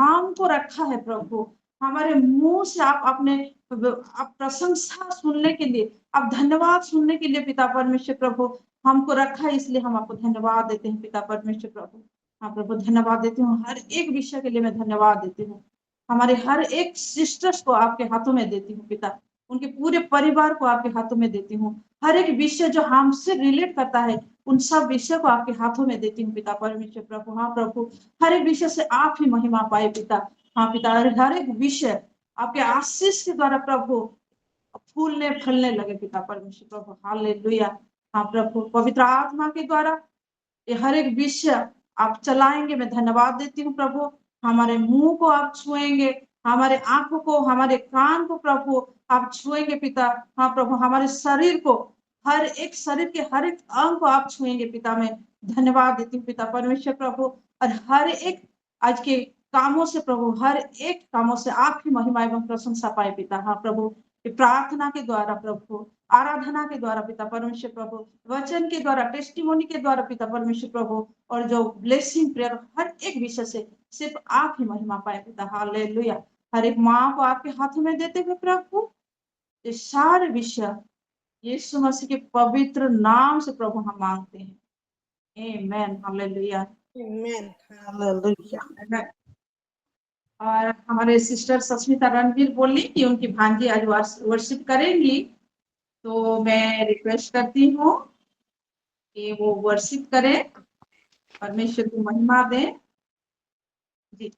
हमको रखा है प्रभु। हमारे मुंह से आप अपने आप प्रशंसा सुनने के लिए, आप धन्यवाद सुनने के लिए पिता परमेश्वर प्रभु हमको रखा है, इसलिए हम आपको धन्यवाद देते हैं पिता परमेश्वर प्रभु। हाँ प्रभु, धन्यवाद देती हूँ, हर एक विषय के लिए मैं धन्यवाद देती हूँ। हमारे हर एक सिस्टर्स को आपके हाथों में देती हूँ पिता, उनके पूरे परिवार को आपके हाथों में देती हूँ। हर एक विषय जो हमसे रिलेट करता है उन सब विषय को आपके हाथों में देती हूँ पिता परमेश्वर प्रभु। हाँ प्रभु, हर एक विषय से आप ही महिमा पाए पिता। हाँ पिता, हर एक विषय आपके आशीष के द्वारा प्रभु फूलने फलने लगे पिता परमेश्वर प्रभु। हालेलुया। हाँ प्रभु, पवित्र आत्मा के द्वारा ये हर एक विषय आप चलाएंगे, मैं धन्यवाद देती हूँ प्रभु। हमारे मुंह को आप छुएंगे, हमारे आंखों को, हमारे कान को प्रभु आप छुएंगे पिता। हाँ प्रभु, हमारे शरीर को, हर एक शरीर के हर एक अंग को आप छुएंगे पिता। मैं धन्यवाद देती हूँ पिता परमेश्वर प्रभु। और हर एक आज के कामों से प्रभु, हर एक कामों से आप ही महिमा एवं प्रशंसा पाए पिता। हाँ प्रभु, प्रार्थना के द्वारा प्रभु, आराधना के द्वारा पिता परमेश्वर प्रभु, वचन के द्वारा, टेस्टिमोनी के द्वारा पिता परमेश्वर प्रभु, और जो ब्लेसिंग प्रेयर हर एक विषय से सिर्फ आप ही महिमा पाए पिता। हालेलुया। हर एक माँ को आपके हाथों में देते हुए प्रभु ये सारे विषय यीशु मसीह के पवित्र नाम से प्रभु हम मांगते हैं। आमेन। हालेलुया। आमेन। हालेलुया। और हमारे सिस्टर सस्मिता रणवीर बोली कि उनकी भांजी आज वर्शिप करेंगी, तो मैं रिक्वेस्ट करती हूँ कि वो वर्शिप करें, परमेश्वर की महिमा दें। जी।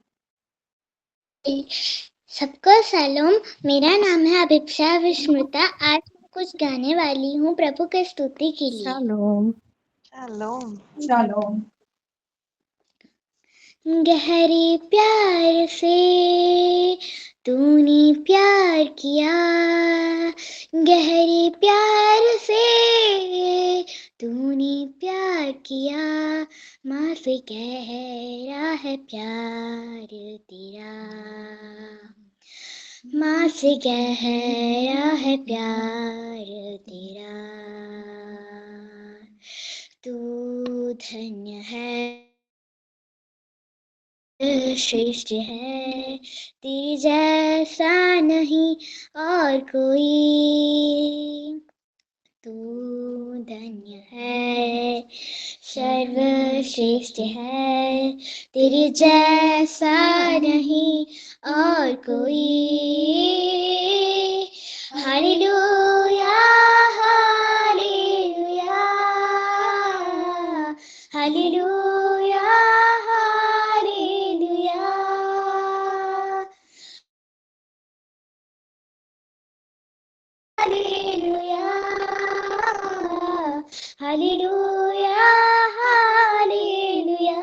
सबको सलाम, मेरा नाम है अभिप्सा विस्मृता। आज मैं कुछ गाने वाली हूँ प्रभु की स्तुति के लिए। शालोम। शालोम। शालोम। गहरे प्यार से तूने प्यार किया, गहरे प्यार से तूने प्यार किया, माँ से गहरा है प्यार तेरा, माँ से गहरा है प्यार तेरा। तू धन्य है, श्रेष्ठ है, तेरे जैसा नहीं और कोई। तू धन्य है, सर्वश्रेष्ठ है, तेरे जैसा नहीं और कोई। Hallelujah hallelujah hallelujah hallelujah. Hallelujah hallelujah hallelujah.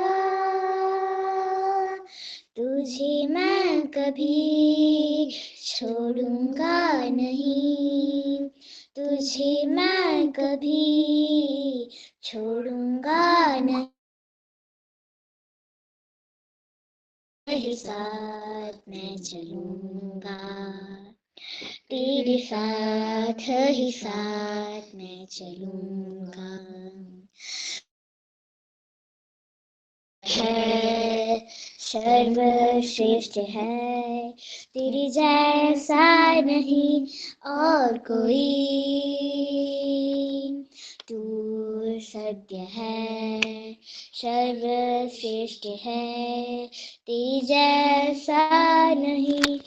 तुझे मैं कभी छोड़ूंगा नहीं, तुझे मैं कभी छोड़ूंगा नहीं, तेरे साथ मैं चलूंगा, तेरे साथ ही साथ मैं चलूंगा। है सर्वश्रेष्ठ है, तेरे जैसा नहीं और कोई। तू सत्य है, सर्वश्रेष्ठ है, तेरे जैसा नहीं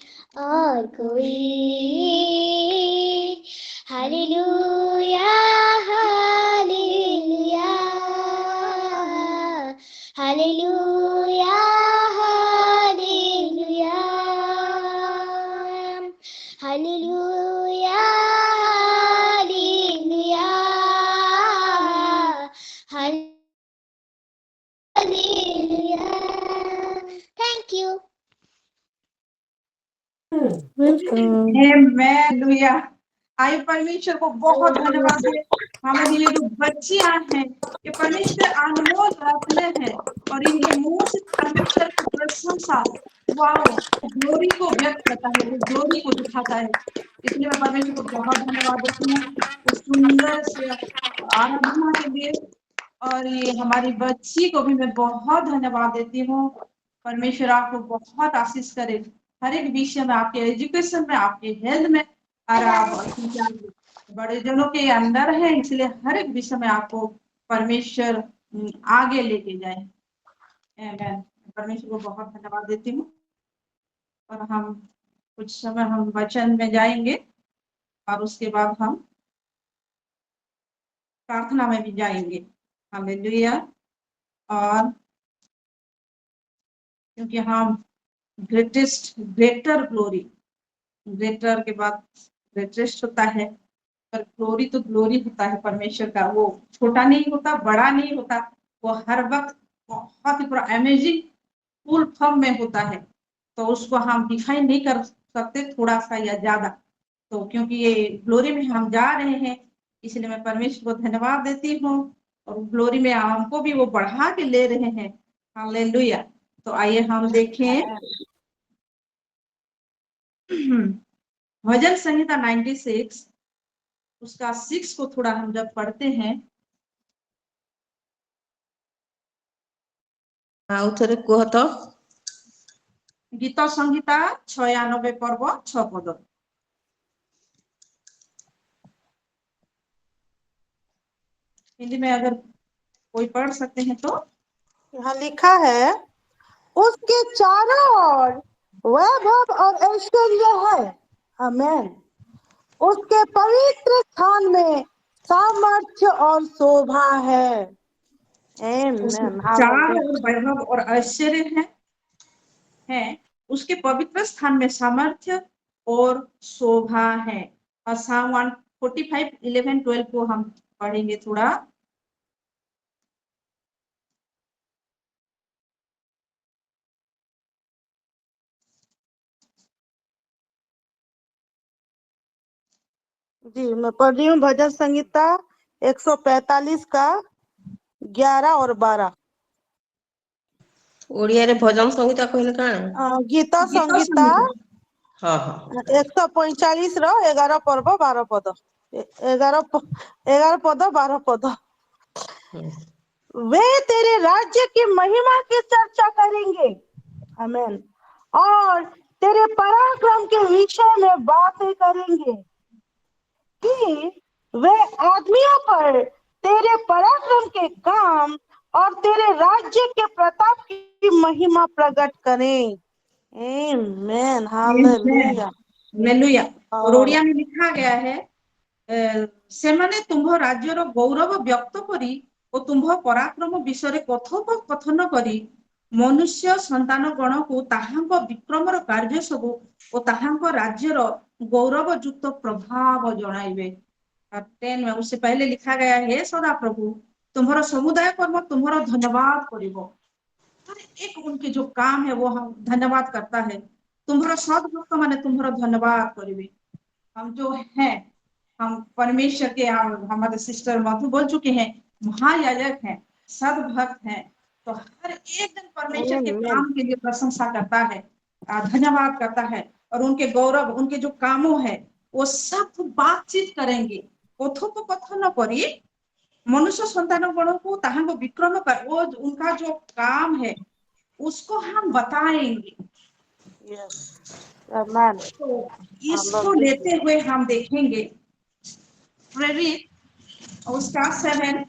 और कोई। Hallelujah hallelujah hallelujah hallelujah hallelujah hallelujah. Thank you. Welcome. Hallelujah. आइए परमेश्वर को बहुत धन्यवाद है। हमारी ये जो बच्चियां हैं, ये परमेश्वर अनमोल रत्न है, और इनके मुंह से परमेश्वर की प्रशंसा, वाओ, ग्लोरी को व्यक्त करता है, वो ग्लोरी को दिखाता है। इसलिए मैं परमेश्वर को बहुत धन्यवाद देती हूँ इस सुंदर से आराधना के लिए। और ये हमारी बच्ची को भी मैं बहुत धन्यवाद देती हूँ, परमेश्वर आपको बहुत आशीष करे, हर एक विषय में, आपके एजुकेशन में, आपके हेल्थ में, और आप क्योंकि आप बड़े जनों के अंदर है, इसलिए हर एक विषय में आपको परमेश्वर आगे लेके जाए। मैं परमेश्वर को बहुत धन्यवाद देती हूँ। और हम कुछ समय हम वचन में जाएंगे और उसके बाद हम प्रार्थना में भी जाएंगे। हालेलुया। और क्योंकि हम ग्रेटर ग्लोरी, ग्रेटर के बाद ग्रेटेस्ट होता है, पर ग्लोरी तो ग्लोरी होता है परमेश्वर का, वो छोटा नहीं होता, बड़ा नहीं होता, वो हर वक्त बहुत ही पूरा अमेजिंग फुल फॉर्म में होता है। तो उसको हम डिफाइन नहीं कर सकते थोड़ा सा या ज्यादा। तो क्योंकि ये ग्लोरी में हम जा रहे हैं, इसलिए मैं परमेश्वर को धन्यवाद देती हूँ, और ग्लोरी में हमको भी वो बढ़ा के ले रहे हैं। हालेलुया। तो आइए हम देखें भजन संहिता 96 उसका 6 को थोड़ा हम जब पढ़ते हैं। ଆଉ ଥରେ କୁହ ତ। गीत संहिता 96 पर्व 6 पद। हिंदी में अगर कोई पढ़ सकते हैं तो। यहाँ लिखा है, उसके चारों ओर वैभव और ऐश्वर्य है। आमेन। उसके पवित्र स्थान में सामर्थ्य और शोभा है। आमेन। चार और वैभव और ऐश्वर्य है, उसके पवित्र स्थान में सामर्थ्य और शोभा है। और साम 145 11 12 को हम पढ़ेंगे थोड़ा। जी मैं पढ़ रही हूँ भजन संहिता 145 का 11 और 12। ओडिया रे भजन संगीता कहले काण। गीत संहिता हाँ हाँ 145 रो 11 पर्व 12 पद। 11 पद 12 पद। वे तेरे राज्य की महिमा की चर्चा करेंगे। आमेन। और तेरे पराक्रम के विषय में बातें करेंगे कि वे आदमियों पर तेरे पराक्रम के काम और तेरे राज्य के प्रताप की महिमा प्रकट करें। आमेन। हालेलुया। हालेलुया। और ओडिया में लिखा गया है, सेमाने तुम्भ राज्यर गौरव व्यक्त करी और तुम्भ पराक्रम विषय कथोपकथन करी मनुष्य संतान गण को ताहांक विक्रमर कार्य सबु और ताहांक राज्यर गौरव युक्त प्रभाव जणाइबे। 10 में उससे पहले लिखा गया है, सदा प्रभु तुम्हारा समुदाय कर्म तुम्हारा धन्यवाद करिबो। हर एक उनके जो काम है वो हम धन्यवाद करता है। तुम्हारा सदभक्त माने तुम्हारा धन्यवाद करिबे। हम जो हैं, हम परमेश्वर के, हमारे सिस्टर मधु बोल चुके हैं, महायाजक हैं, सदभक्त हैं। तो हर एक दिन परमेश्वर के काम के लिए प्रशंसा करता है, धन्यवाद करता है, और उनके गौरव, उनके जो कामों है वो सब बातचीत करेंगे। कथोपकथन करी मनुष्य संतान गणों को ताहांको विक्रम कर, वो उनका जो काम है उसको हम बताएंगे। तो इसको लेते हुए हम देखेंगे प्रेरित उसका 7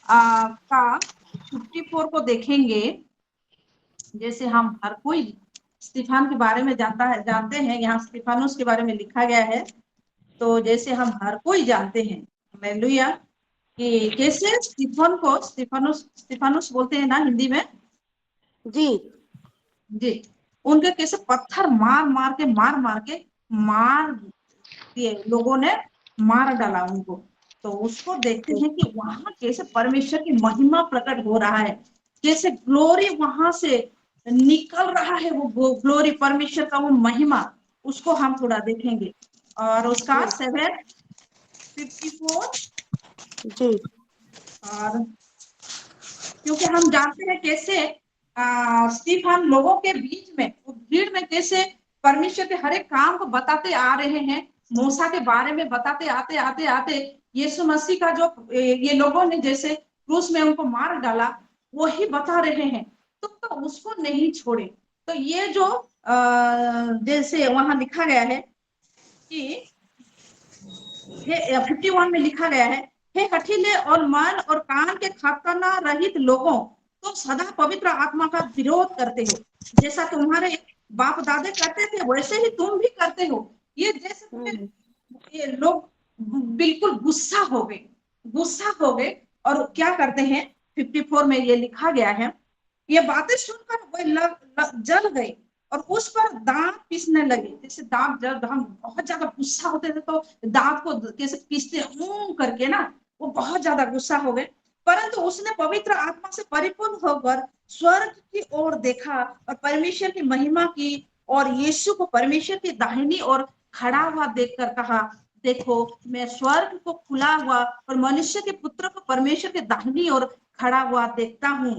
का 54 को देखेंगे। जैसे हम हर कोई स्तिफान के बारे में जानते हैं, यहाँ स्तिफानुस के बारे में लिखा गया है। तो जैसे हम हर कोई जानते हैं, हालेलुया, कि कैसे स्टीफन को स्टीफानुस बोलते हैं ना हिंदी में। जी जी, उनके कैसे पत्थर मार मार दिए, लोगों ने मार डाला उनको। तो उसको देखते हैं कि वहां कैसे परमेश्वर की महिमा प्रकट हो रहा है, कैसे ग्लोरी वहां से निकल रहा है, वो ग्लोरी परमेश्वर का वो महिमा, उसको हम थोड़ा देखेंगे। और उसका 7:54 जी। और क्योंकि हम जानते हैं कैसे स्टीफन लोगों के बीच में, भीड़ में कैसे परमेश्वर के हर एक काम को बताते आ रहे हैं, मूसा के बारे में बताते आते आते आते यीशु मसीह का जो ये लोगों ने जैसे क्रूस में उनको मार डाला वही बता रहे हैं। तुम तो उसको नहीं छोड़े। तो ये जो जैसे वहां लिखा गया है कि 51 में लिखा गया है, हे हठीले और मन और कान के खतना रहित लोगों, तुम सदा पवित्र आत्मा का विरोध करते हो, जैसा तुम्हारे बाप दादे करते थे वैसे ही तुम भी करते हो। ये जैसे तुम्हें ये लोग बिल्कुल गुस्सा हो गए और क्या करते हैं, 54 में ये लिखा गया है, ये बातें सुनकर वे जल गए और उस पर दांत पीसने लगे। जैसे दांत, जब हम बहुत ज्यादा गुस्सा होते थे तो दांत को कैसे पीसते करके ना, वो बहुत ज्यादा गुस्सा हो गए। परंतु उसने पवित्र आत्मा से परिपूर्ण होकर स्वर्ग की ओर देखा और परमेश्वर की महिमा की और यीशु को परमेश्वर की दाहिनी ओर खड़ा हुआ देखकर कहा, देखो मैं स्वर्ग को खुला हुआ और मनुष्य के पुत्र को परमेश्वर के दाहिनी ओर खड़ा हुआ देखता हूँ।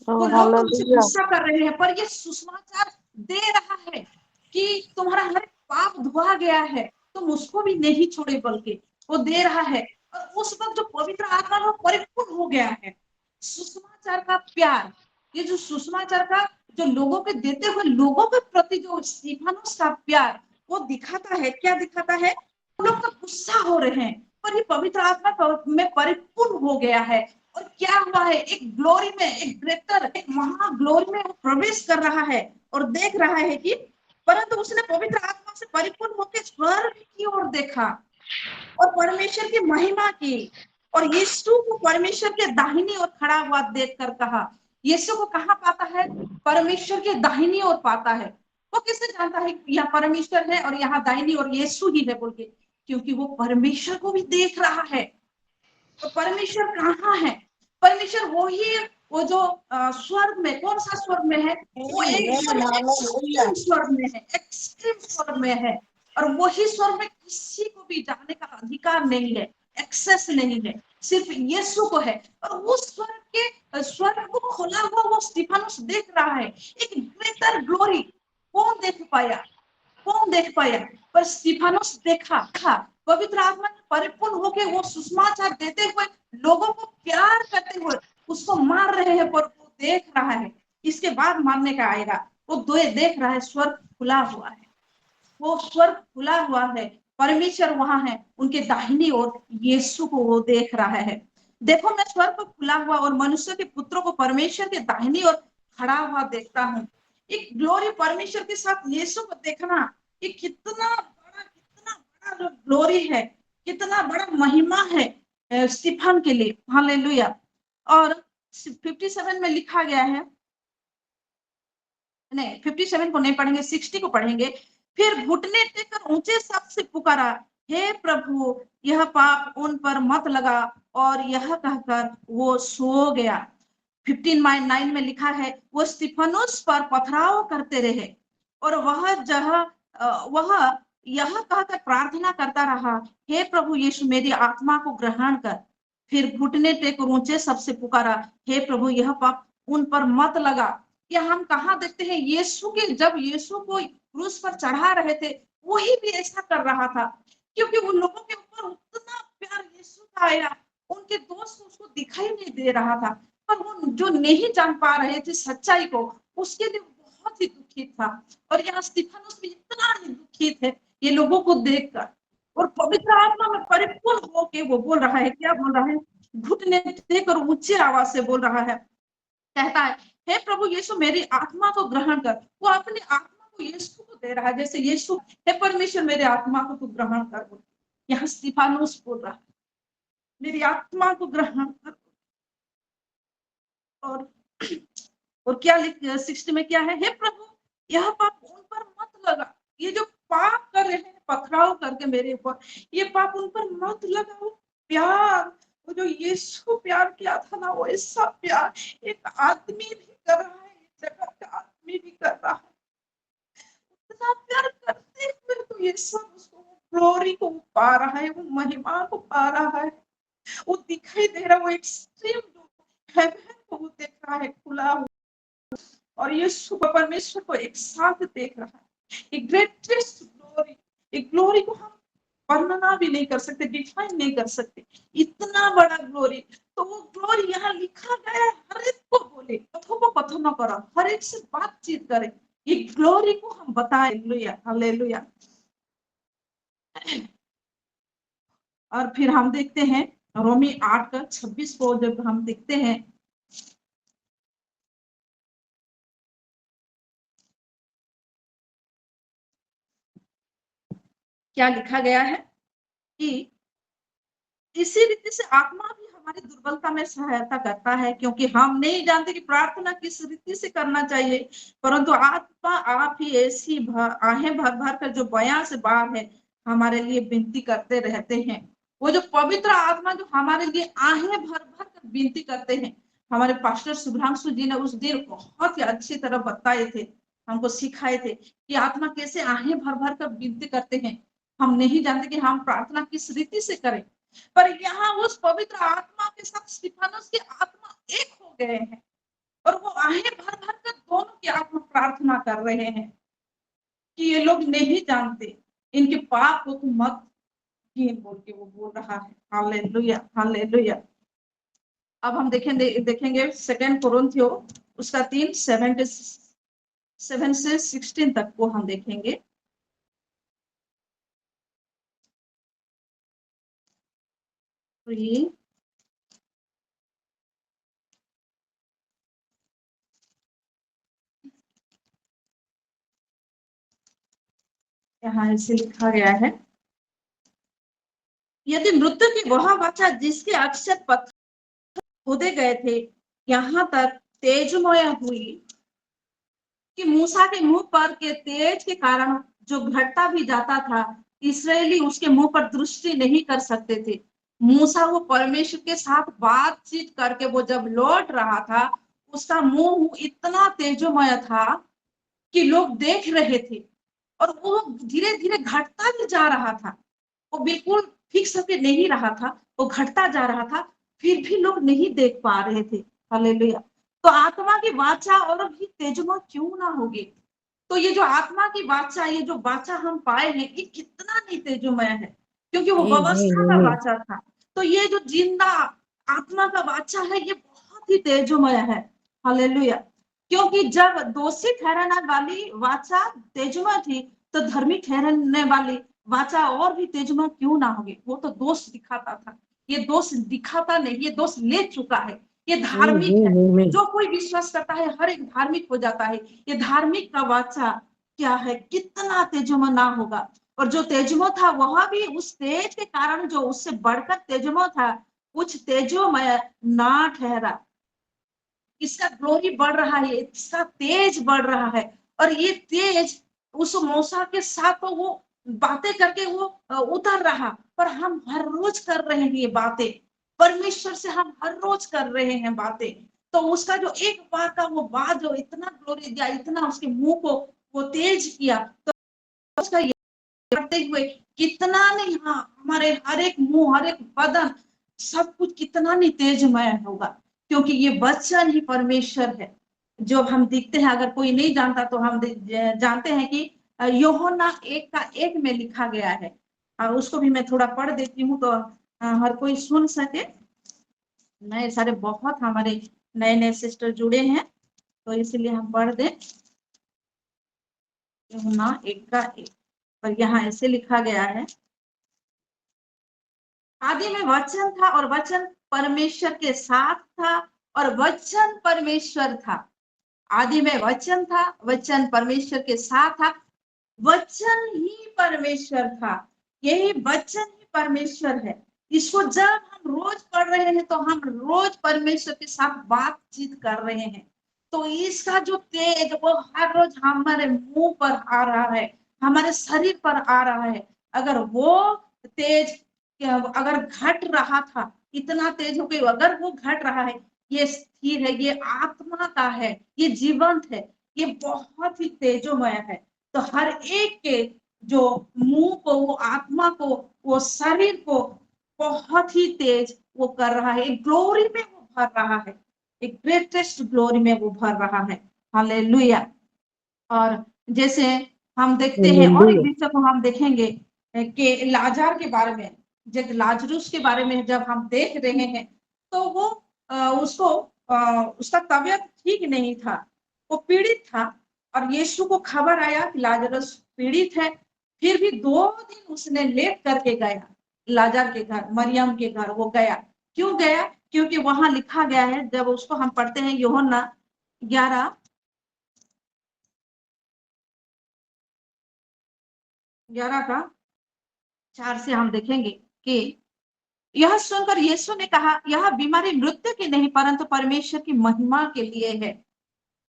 वो लोग तो मुझसे गुस्सा कर रहे हैं, पर ये सुसमाचार दे रहा है कि तुम्हारा हर पाप धुआ गया है, तुम उसको भी नहीं छोड़े, बल्कि वो दे रहा है। और उस वक्त जो पवित्र आत्मा वो परिपूर्ण हो गया है। सुसमाचार का प्यार, ये जो सुसमाचार का जो लोगों के देते हुए लोगों के प्रति जो स्तिफनुस का प्यार वो दिखाता है, क्या दिखाता है, लोग तो गुस्सा हो रहे हैं पर ये पवित्र आत्मा में परिपूर्ण हो गया है। और क्या हुआ है, एक ग्लोरी में, एक ग्रेटर, एक महा ग्लोरी में वो प्रवेश कर रहा है और देख रहा है कि परंतु उसने पवित्र आत्मा से परिपूर्ण होकर स्वर्ग की ओर देखा और परमेश्वर की महिमा की और यीशु को परमेश्वर के दाहिनी ओर खड़ा हुआ देखकर कहा। यीशु को कहाँ पाता है, परमेश्वर के दाहिनी ओर पाता है। वो किससे जानता है यहाँ परमेश्वर है और यहाँ दाहिनी ओर यीशु ही है बोल के, क्योंकि वो परमेश्वर को भी देख रहा है। तो परमेश्वर कहाँ है, परमेश्वर वो ही, वो जो स्वर्ग में, कौन सा स्वर्ग में है, वो एक स्वर्ग में है, एक्सट्रीम स्वर्ग में है। और वही स्वर्ग में किसी को भी जाने का अधिकार नहीं है, एक्सेस नहीं है, सिर्फ यीशु को है। और उस स्वर्ग को खोला हुआ वो स्तिफनुस देख रहा है, एक ग्रेटर ग्लोरी। कौन देख पाया, पर स्तिफनुस देखा। पवित्र आत्मा में परिपूर्ण होकर वो सुसमाचार देते हुए लोगों को प्यार करते हुए उसको मार रहे हैं, पर वो देख रहा है। इसके बाद मारने का आएगा, वो देख रहा है, स्वर्ग खुला हुआ है, वो स्वर्ग खुला हुआ है, परमेश्वर वहां है, उनके दाहिनी ओर यीशु को वो देख रहा है। देखो मैं स्वर्ग को खुला हुआ और मनुष्य के पुत्रों को परमेश्वर के दाहिनी ओर खड़ा हुआ देखता हूँ। एक ग्लोरी परमेश्वर के साथ यीशु को देखना, ये कितना बड़ा जो ग्लोरी है, कितना बड़ा महिमा है स्टीफन के लिए। हालेलुया। और 57 में लिखा गया है, नहीं 57 को नहीं पढ़ेंगे, 60 को पढ़ेंगे। फिर घुटने टेकर ऊंचे शब्द से पुकारा, हे प्रभु यह पाप उन पर मत लगा, और यह कहकर वो सो गया। 59 में लिखा है, वो स्तिफनुस पर पथराव करते रहे और वह यह कहकर प्रार्थना करता रहा, हे प्रभु यीशु मेरी आत्मा को ग्रहण कर। फिर घुटने टेकर ऊंचे शब्द से पुकारा, हे प्रभु यह पाप उन पर मत लगा। या हम कहाँ देखते हैं, यीशु के, जब यीशु को क्रूस पर चढ़ा रहे थे वही भी ऐसा कर रहा था, क्योंकि उन लोगों के ऊपर उतना प्यार यीशु का आया, उनके दोस्त उसको दिखाई नहीं दे रहा था, पर वो जो नहीं जान पा रहे थे सच्चाई को, उसके लिए बहुत ही दुखित था। और यहाँ स्तिफनुस भी इतना ही दुखित है ये लोगों को देखकर, और पवित्र आत्मा में परिपूर्ण होके वो बोल रहा है, क्या बोल रहा है, घुटने टेकर ऊंचे आवाज से बोल रहा है, कहता है, हे प्रभु यीशु मेरी आत्मा को ग्रहण कर। वो अपनी आत्मा को यीशु को दे रहा है, जैसे यीशु, हे परमेश्वर मेरे आत्मा को तू ग्रहण कर। यहाँ स्तिफनुस बोल रहा है, मेरी आत्मा को ग्रहण कर। और क्या 60 में क्या है, हे प्रभु यह पाप उन पर मत लगा। ये जो पाप कर रहे हैं पथराव करके मेरे ऊपर, ये पाप उन पर मत लगा। वो प्यार, वो जो यीशु प्यार किया था ना, वो ऐसा प्यार एक आदमी भी कर रहा है, जगह का आदमी भी कर रहा है। इतना प्यार करते हुए तो ये सब उसको ग्लोरी को पा रहा है, वो महिमा को पा रहा है, वो दिखाई दे रहा है, वो एक्सट्रीम हेवन को वो देख रहा है खुला हुआ, और यीशु परमेश्वर को एक साथ देख रहा है। एक ग्रेटेस्ट ग्लोरी, एक ग्लोरी को हम वर्णना भी नहीं कर सकते, डिफाइन नहीं कर सकते, इतना बड़ा ग्लोरी। तो वो ग्लोरी यहाँ लिखा गया है, हर एक को बोले, कथोपकथन करो, हर एक से बातचीत करे, ये ग्लोरी को हम बताएं। Hallelujah, hallelujah. और फिर हम देखते हैं रोमी 8:26 को जब हम देखते हैं, क्या लिखा गया है कि इसी रीति से आत्मा भी हमारी दुर्बलता में सहायता करता है, क्योंकि हम नहीं जानते कि प्रार्थना किस रीति से करना चाहिए, परंतु आत्मा आप ही ऐसी आहें भर भर कर जो बयां से बाहर है हमारे लिए विनती करते रहते हैं। वो जो पवित्र आत्मा जो हमारे लिए आहें भर भर कर विनती करते हैं, हमारे पास्टर शुभ्रांशु जी ने उस दिन बहुत ही अच्छी तरह बताए थे, हमको सिखाए थे कि आत्मा कैसे आहें भर भर कर विनती करते हैं। हम नहीं जानते कि हम प्रार्थना किस रीति से करें, पर यहाँ उस पवित्र आत्मा के साथ स्तिफानस की आत्मा एक हो गए हैं, और वो आहें भर भर कर दोनों की आत्मा प्रार्थना कर रहे हैं कि ये लोग नहीं जानते, इनके पाप को तुम मत गिन, बोल के वो बोल रहा है। Hallelujah, hallelujah. अब हम देखेंगे 2 कोरिन्थियो उसका 3:7 से 16 तक को हम देखेंगे। तो ये यहाँ ऐसे लिखा गया है, यदि मृत्यु की वह वाचा जिसके अक्षर पत्थर खोदे गए थे यहाँ तक तेजमय हुई कि मूसा के मुंह पर के तेज के कारण जो घटता भी जाता था, इस्राएली उसके मुंह पर दृष्टि नहीं कर सकते थे। मूसा वो परमेश्वर के साथ बातचीत करके वो जब लौट रहा था, उसका मुंह इतना तेजोमय था कि लोग देख रहे थे, और वो धीरे धीरे घटता भी जा रहा था, वो बिल्कुल फिक्स होके नहीं रहा था, वो घटता जा रहा था, फिर भी लोग नहीं देख पा रहे थे। हालेलुया। तो आत्मा की वाचा और भी तेजोमय क्यों ना होगी। तो ये जो आत्मा की वाचा, ये जो वाचा हम पाए हैं, ये कितना नहीं तेजोमय है, क्योंकि वो व्यवस्था का वाचा था। तो ये जो जिंदा आत्मा का वाचा है, ये बहुत ही तेजोमय है। हालेलुया। क्योंकि जब दोषी ठहराने वाली वाचा तेजोमय थी, तो धर्मी ठहराने वाली वाचा और भी तेजोमय क्यों ना होगी। वो तो दोष दिखाता था, ये दोष दिखाता नहीं, ये दोष ले चुका है, ये धार्मिक है। जो कोई विश्वास करता है हर एक धार्मिक हो जाता है। ये धार्मिक का वाचा क्या है, कितना तेजोमय ना होगा। और जो तेजोमय था वह भी उस तेज के कारण जो उससे बढ़कर तेजोमय था, कुछ तेजोमय ना ठहरा। इसका ग्लोरी बढ़ रहा है, इसका तेज बढ़ रहा है, और ये तेज उस मूसा के साथ तो वो बातें करके वो उतर रहा, पर हम हर रोज कर रहे हैं ये बातें, परमेश्वर से हम हर रोज कर रहे हैं बातें। तो उसका जो एक बार का वो बात जो इतना ग्लोरी दिया, इतना उसके मुंह को वो तेज किया, तो उसका ये करते हुए कितना नहीं, हाँ हमारे हर एक मुंह, हर एक बदन, सब कुछ कितना नहीं तेजमय होगा, क्योंकि ये वचन ही परमेश्वर है। जो हम दिखते हैं, अगर कोई नहीं जानता तो हम जानते हैं कि यूहन्ना 1:1 में लिखा गया है, और उसको भी मैं थोड़ा पढ़ देती हूँ, तो हर कोई सुन सके। नए सारे बहुत हमारे नए नए सिस्टर जुड़े हैं, तो इसलिए हम पढ़ दें। यूहन्ना 1:1, और यहाँ ऐसे लिखा गया है, आदि में वचन था और वचन परमेश्वर के साथ था और वचन परमेश्वर था। आदि में वचन था, वचन परमेश्वर के साथ था, वचन ही परमेश्वर था। यही वचन ही परमेश्वर है। इसको जब हम रोज पढ़ रहे हैं तो हम रोज परमेश्वर के साथ बातचीत कर रहे हैं। तो इसका जो तेज वो हर रोज हमारे मुंह पर आ रहा है, हमारे शरीर पर आ रहा है। अगर वो तेज अगर घट रहा था, इतना तेज हो गई, अगर वो घट रहा है, ये स्थिर है, ये आत्मा का है, ये जीवंत है, ये बहुत ही तेजोमय है। तो हर एक के जो मुंह को, वो आत्मा को, वो शरीर को बहुत ही तेज वो कर रहा है, एक ग्लोरी में वो भर रहा है, एक ग्रेटेस्ट ग्लोरी में वो भर रहा है। हालेलुया। और जैसे हम देखते हैं और एक विषय को हम देखेंगे के लाजार के बारे में, जब लाजरूस के बारे में जब हम देख रहे हैं तो वो उसको उसका तबीयत ठीक नहीं था, वो पीड़ित था। और यीशु को खबर आया कि लाजरस पीड़ित है, फिर भी 2 दिन उसने लेट करके गया लाजार के घर, मरियम के घर वो गया। क्यों गया? क्योंकि वहां लिखा गया है, जब उसको हम पढ़ते हैं यूहन्ना 11:4 से हम देखेंगे कि यह सुनकर यीशु ने कहा, यह बीमारी मृत्यु की नहीं परंतु परमेश्वर की महिमा के लिए है।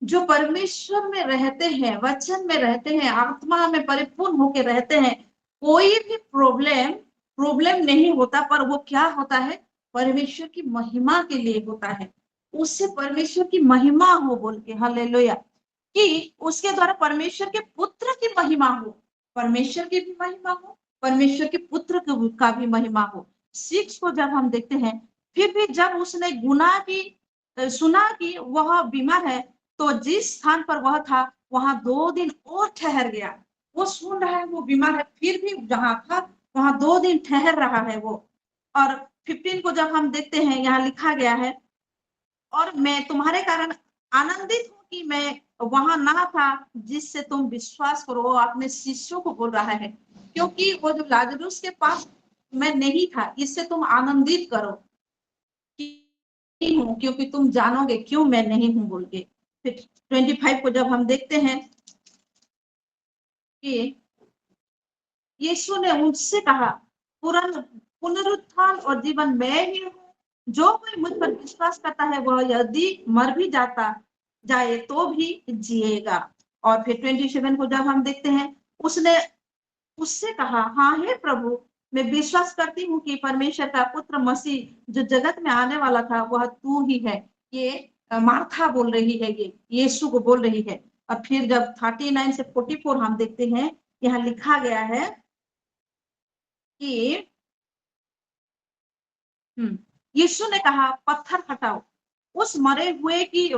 जो परमेश्वर में रहते हैं, वचन में रहते हैं, आत्मा में परिपूर्ण होकर रहते हैं, कोई भी प्रॉब्लम नहीं होता, पर वो क्या होता है? परमेश्वर की महिमा के लिए होता है। उससे परमेश्वर की महिमा हो बोल के, हालेलुया, कि उसके द्वारा परमेश्वर के पुत्र की महिमा हो, परमेश्वर की भी महिमा हो, परमेश्वर के पुत्र का भी महिमा हो। 6 को जब हम देखते हैं, फिर भी जब उसने सुना कि वह बीमार है, तो जिस स्थान पर वह था वहां 2 दिन और ठहर गया। वो सुन रहा है वो बीमार है, फिर भी जहां था वहां 2 दिन ठहर रहा है वो। और 15 को जब हम देखते हैं, यहाँ लिखा गया है, और मैं तुम्हारे कारण आनंदित हूं कि मैं वहां ना था, जिससे तुम विश्वास करो। वो अपने शिष्यों को बोल रहा है, क्योंकि वो जो लाजरूस के पास मैं नहीं था, इससे तुम आनंदित करो हूँ, क्योंकि तुम जानोगे क्यों मैं नहीं हूं बोल के। फिर 25 को जब हम देखते हैं कि यीशु ने उनसे कहा, पुनरुत्थान और जीवन मैं ही हूँ, जो कोई मुझ पर विश्वास करता है वह यदि मर भी जाए तो भी जिएगा। और फिर 27 को जब हम देखते हैं, उसने उससे कहा, हाँ हे प्रभु, मैं विश्वास करती हूँ कि परमेश्वर का पुत्र मसीह जो जगत में आने वाला था वह तू ही है। ये मार्था बोल रही है, ये यीशु को बोल रही है। और फिर जब 39 से 44 हम देखते हैं, यहाँ लिखा गया है कि यीशु ने कहा, पत्थर हटाओ। उस मरे हुए की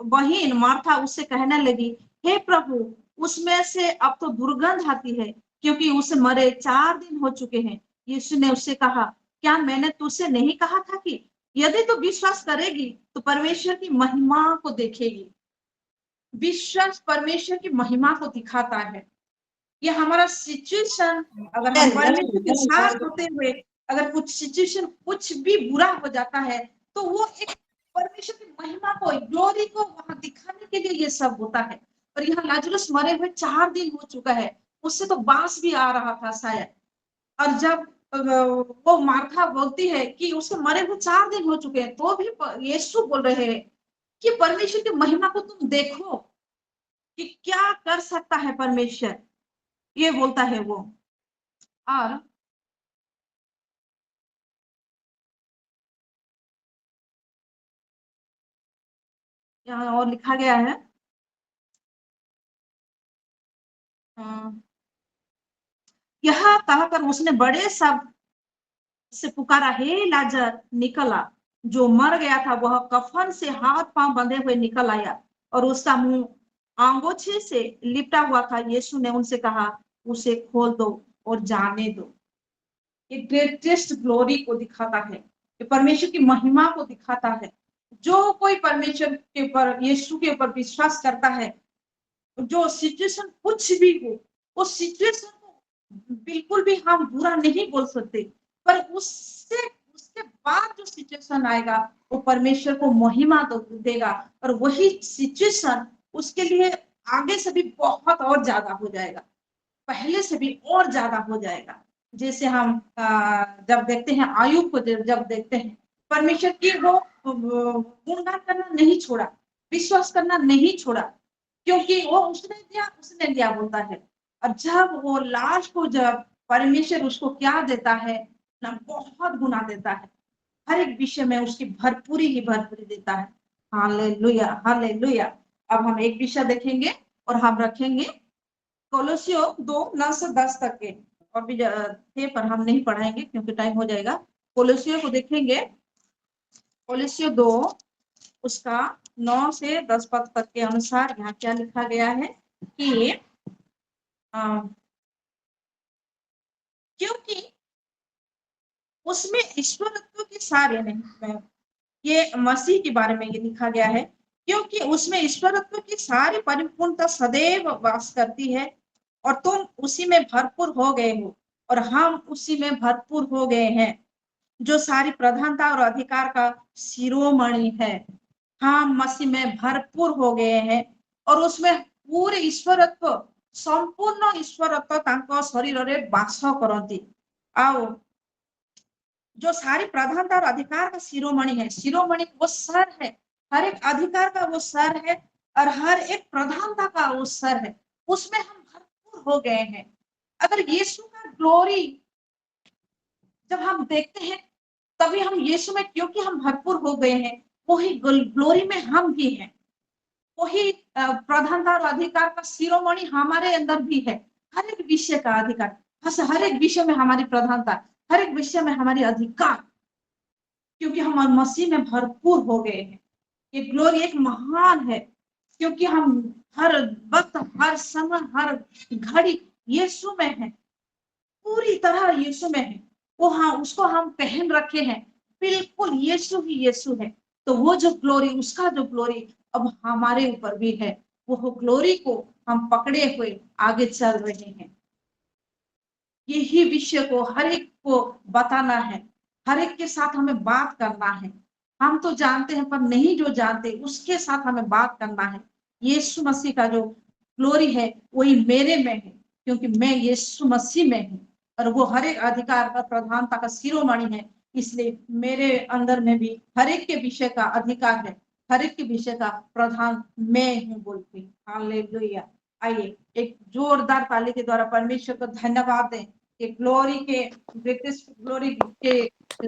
बहन मार्था उससे कहने लगी, हे प्रभु, उसमें से अब तो दुर्गंध आती है, क्योंकि उसे मरे 4 दिन हो चुके हैं। यीशु ने उससे कहा, क्या मैंने तुझसे नहीं कहा था कि यदि तू विश्वास करेगी तो परमेश्वर की महिमा को देखेगी? विश्वास परमेश्वर की महिमा को दिखाता है। ये हमारा सिचुएशन, अगर हम परमेश्वर के साथ होते हुए अगर कुछ सिचुएशन कुछ भी बुरा हो जाता है, तो वो एक परमेश्वर की महिमा को, ग्लोरी को वहां दिखाने के लिए ये सब होता है। और यहाँ लाजरस मरे हुए 4 दिन हो चुका है, उससे तो बांस भी आ रहा था शायद। और जब वो मार्था बोलती है कि उसके मरे हुए 4 दिन हो चुके हैं, तो भी यीशु बोल रहे हैं कि परमेश्वर की महिमा को तुम देखो कि क्या कर सकता है परमेश्वर, ये बोलता है वो। और यहाँ और लिखा गया है, यह कहकर उसने बड़े शब्द से पुकारा, हे लाजर निकल आ। जो मर गया था वह कफन से हाथ पांव बंधे हुए निकल आया, और उसका मुंह आंगोछे से लिपटा हुआ था। यीशु ने उनसे कहा, उसे खोल दो और जाने दो। ये ग्रेटेस्ट ग्लोरी को दिखाता है, ये परमेश्वर की महिमा को दिखाता है। जो कोई परमेश्वर के ऊपर, यीशु के ऊपर विश्वास करता है, जो सिचुएशन कुछ भी हो, उस सिचुएशन को बिल्कुल भी हम बुरा नहीं बोल सकते, पर उससे उसके बाद जो सिचुएशन आएगा वो परमेश्वर को महिमा देगा, और वही सिचुएशन उसके लिए आगे से भी बहुत और ज्यादा हो जाएगा, पहले से भी और ज्यादा हो जाएगा। जैसे हम जब देखते हैं आयुब को, जब देखते हैं, परमेश्वर की वो गुणगान करना नहीं छोड़ा, विश्वास करना नहीं छोड़ा, क्योंकि वो उसने दिया बोलता है। और जब वो लास्ट को, जब परमेश्वर उसको क्या देता है ना, बहुत गुना देता है, हर एक विषय में उसकी भरपूरी ही भरपूरी देता है। Hallelujah, hallelujah. अब हम एक विषय देखेंगे और हम रखेंगे कोलोसियो 2:9 से 10 तक के, और भी थे पर हम नहीं पढ़ाएंगे क्योंकि टाइम हो जाएगा। कोलोसियो को देखेंगे, कोलोसियो 2 उसका 9 से 10 पद तक के अनुसार यहाँ क्या लिखा गया है कि क्योंकि उसमें ईश्वरत्व के सारे नहीं, ये मसीह के बारे में ये लिखा गया है, क्योंकि उसमें ईश्वरत्व की सारी परिपूर्णता सदैव वास करती है और तुम उसी में भरपूर हो गए हो और हम उसी में भरपूर हो गए हैं, जो सारी प्रधानता और अधिकार का शिरोमणि है। हम मसीह में भरपूर हो गए हैं और उसमें पूरे ईश्वरत्व, संपूर्ण ईश्वरत्व तांको शरीर रे वास करती। आओ जो सारी प्रधानता और अधिकार का शिरोमणि है, शिरोमणि वो सर है, हर एक अधिकार का वो सर है और हर एक प्रधानता का वो सर है, उसमें हम भरपूर हो गए हैं। अगर यीशु का ग्लोरी जब हम देखते हैं तभी हम यीशु में, क्योंकि हम भरपूर हो गए हैं, वही ग्लोरी में हम भी हैं, वही प्रधानता और अधिकार का शिरोमणि हमारे अंदर भी है। हर एक विषय का अधिकार, हर एक विषय में हमारी प्रधानता, हर एक विषय में हमारी अधिकार, क्योंकि हम मसीह में भरपूर हो गए हैं। ये ग्लोरी एक महान है, क्योंकि हम हर वक्त, हर समय, हर घड़ी यीशु में है, पूरी तरह यीशु में है। वो हाँ, उसको हम पहन रखे हैं, बिल्कुल यीशु ही यीशु है। तो वो जो ग्लोरी, उसका जो ग्लोरी अब हमारे ऊपर भी है, वो ग्लोरी को हम पकड़े हुए आगे चल रहे हैं। यही विषय को हर एक को बताना है, हर एक के साथ हमें बात करना है। हम तो जानते हैं, पर नहीं जो जानते उसके साथ हमें बात करना है। यीशु मसीह का जो ग्लोरी है वही मेरे में है, क्योंकि मैं यीशु मसीह में हूँ और वो हर एक अधिकार का, प्रधानता का शिरोमणि है। इसलिए मेरे अंदर में भी हर एक के विषय का अधिकार है, हर एक के विषय का प्रधान मैं हूँ बोलती। हालेलुया। आइए एक जोरदार ताली के द्वारा परमेश्वर को धन्यवाद दें कि ग्लोरी के, ग्रेटेस्ट ग्लोरी के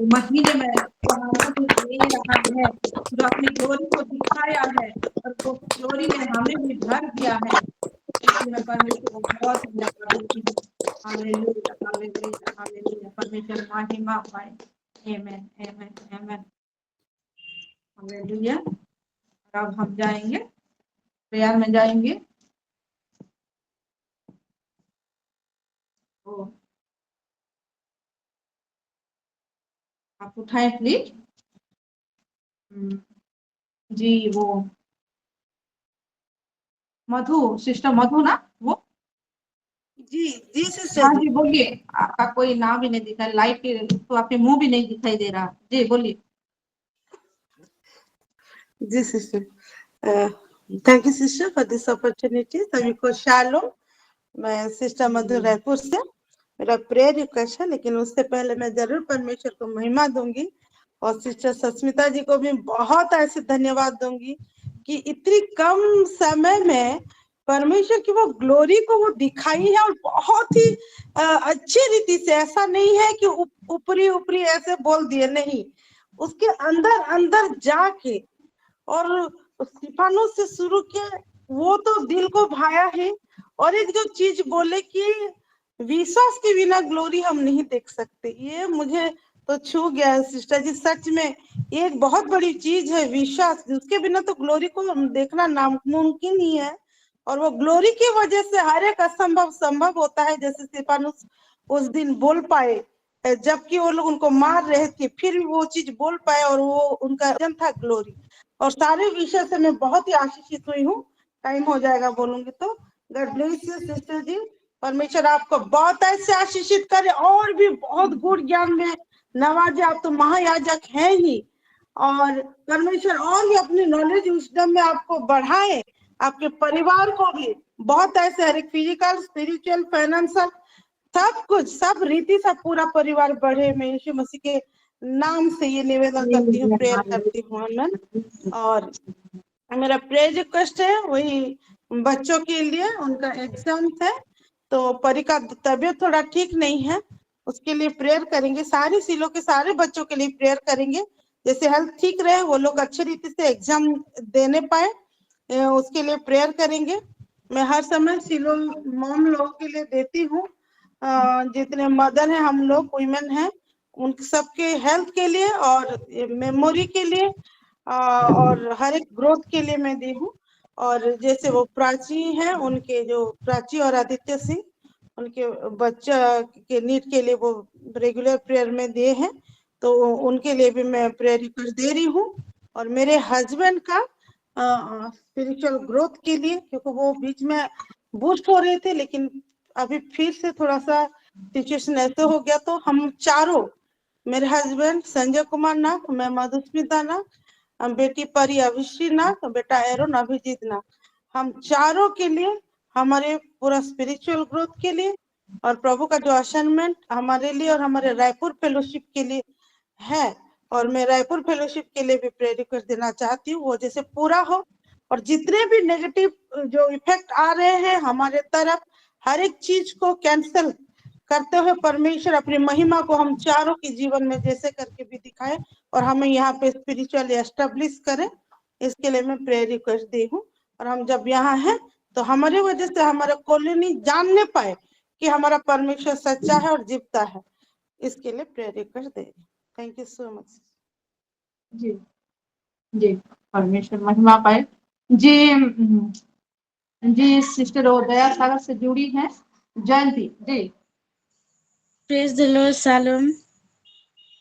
महीने में जो हमें दे रहा है, जो अपनी ग्लोरी को दिखाया है और वो ग्लोरी में हमें भी भर दिया है, इसलिए मैं परमेश्वर को बहुत धन्यवाद देती हूँ। Hallelujah, hallelujah, hallelujah. परमेश्वर महिमा पाए। आमेन, आमेन, आमेन। हालेलुया। अब हम जाएंगे, प्रेयर में जाएंगे। ओ, आप उठाएं प्लीज। जी, वो मधु, सिस्टर मधु ना वो? जी जी हाँ सिस्टर जी। जी, बोलिए। आपका कोई नाम भी नहीं दिखा, लाइट के तो आपके मुंह भी नहीं दिखाई दे रहा। जी बोलिए। जी sister, thank you sister for this opportunity. सभी को शालोम। मैं सिस्टर मधु रायपुर से, मेरा प्रेयर रिक्वेस्ट है, लेकिन उससे पहले मैं जरूर परमेश्वर को महिमा दूंगी और सिस्टर सस्मिता जी को भी बहुत ऐसे धन्यवाद दूंगी कि इतनी कम समय में परमेश्वर की वो ग्लोरी को वो दिखाई है और बहुत ही अच्छी रीति से। ऐसा नहीं है कि ऊपरी ऊपरी ऐसे बोल दिए, नहीं, उसके अंदर अंदर जाके और स्तिफानुस से शुरू किया, वो तो दिल को भाया है। और एक जो चीज बोले कि विश्वास के बिना ग्लोरी हम नहीं देख सकते, ये मुझे तो छू गया है सिस्टर जी। सच में ये एक बहुत बड़ी चीज है, विश्वास। उसके बिना तो ग्लोरी को हम देखना नामुमकिन ही है। और वो ग्लोरी की वजह से हर एक असंभव संभव होता है। जैसे स्तिफानुस उस दिन बोल पाए, जबकि वो लोग उनको मार रहे थे, फिर भी वो चीज बोल पाए और वो उनका था ग्लोरी। और सारे विषय से मैं बहुत ही आशीषित हुई हूँ। टाइम हो जाएगा बोलूंगी तो। गॉड ब्लेस यू सिस्टर जी। परमेश्वर आपको बहुत ऐसे आशीषित करे और भी बहुत गुण ज्ञान में नवाजे। आप तो महायाजक हैं ही, और परमेश्वर और भी अपनी नॉलेज विजडम में आपको बढ़ाए, आपके परिवार को भी बहुत ऐसे हर एक फिजिकल, स्पिरिचुअल, फाइनेंशियल, सब कुछ, सब रीति से पूरा परिवार बढ़े। मैं यीशु मसीह के नाम से ये निवेदन करती हूँ, प्रेयर करती हूँ। आमीन। और मेरा प्रेयर रिक्वेस्ट है वही बच्चों के लिए, उनका एग्जाम है तो परी का तबीयत थोड़ा ठीक नहीं है, उसके लिए प्रेयर करेंगे। सारे सिलों के सारे बच्चों के लिए प्रेयर करेंगे, जैसे हेल्थ ठीक रहे, वो लोग अच्छे रीति से एग्जाम देने पाए, उसके लिए प्रेयर करेंगे। मैं हर समय सिलो मॉम लोगों के लिए देती हूँ, जितने मदर हैं, हम लोग वुमेन हैं, उन सबके हेल्थ के लिए और मेमोरी के लिए और हर एक ग्रोथ के लिए मैं दी हूँ। और जैसे वो प्राची हैं, उनके जो प्राची और आदित्य सिंह, उनके बच्चा के नीड के लिए वो रेगुलर प्रेयर में दिए हैं, तो उनके लिए भी मैं प्रेयर रिक्वेस्ट दे रही हूँ। और मेरे हस्बैंड का स्पिरिचुअल ग्रोथ के लिए, क्योंकि वो बीच में बूस्ट हो रहे थे, लेकिन अभी फिर से थोड़ा सा सिचुएशन ऐसे हो गया, तो हम चारों, मेरे हस्बैंड संजय कुमार नाग, मैं मधुस्मिता नाग, हम बेटी परी अभिश्री नाग, बेटा एरोन अभिजीत नाग, हम चारों के लिए, हमारे पूरा स्पिरिचुअल ग्रोथ के लिए, और प्रभु का जो असाइनमेंट हमारे लिए और हमारे रायपुर फेलोशिप के लिए है, और मैं रायपुर फेलोशिप के लिए भी प्रेयर रिक्वेस्ट देना चाहती हूँ, वो जैसे पूरा हो, और जितने भी नेगेटिव जो इफेक्ट आ रहे हैं हमारे तरफ, हर एक चीज को कैंसिल करते हुए परमेश्वर अपनी महिमा को हम चारों के जीवन में जैसे करके भी दिखाए, और हमें यहाँ पे स्पिरिचुअली एस्टेब्लिश करें, इसके लिए मैं प्रेयर रिक्वेस्ट दी हूँ। और हम जब यहाँ हैं तो हमारी वजह से हमारा कॉलोनी जानने पाए कि हमारा परमेश्वर सच्चा है और जीवता है, इसके लिए प्रेयर रिक्वेस्ट दे रही हूँ। Thank you so much. जी जी, परमेश्वर महिमा पाए। जी सिस्टर उदया सागर से जुड़ी हैं, Jayanti ji. Praise the Lord. Shalom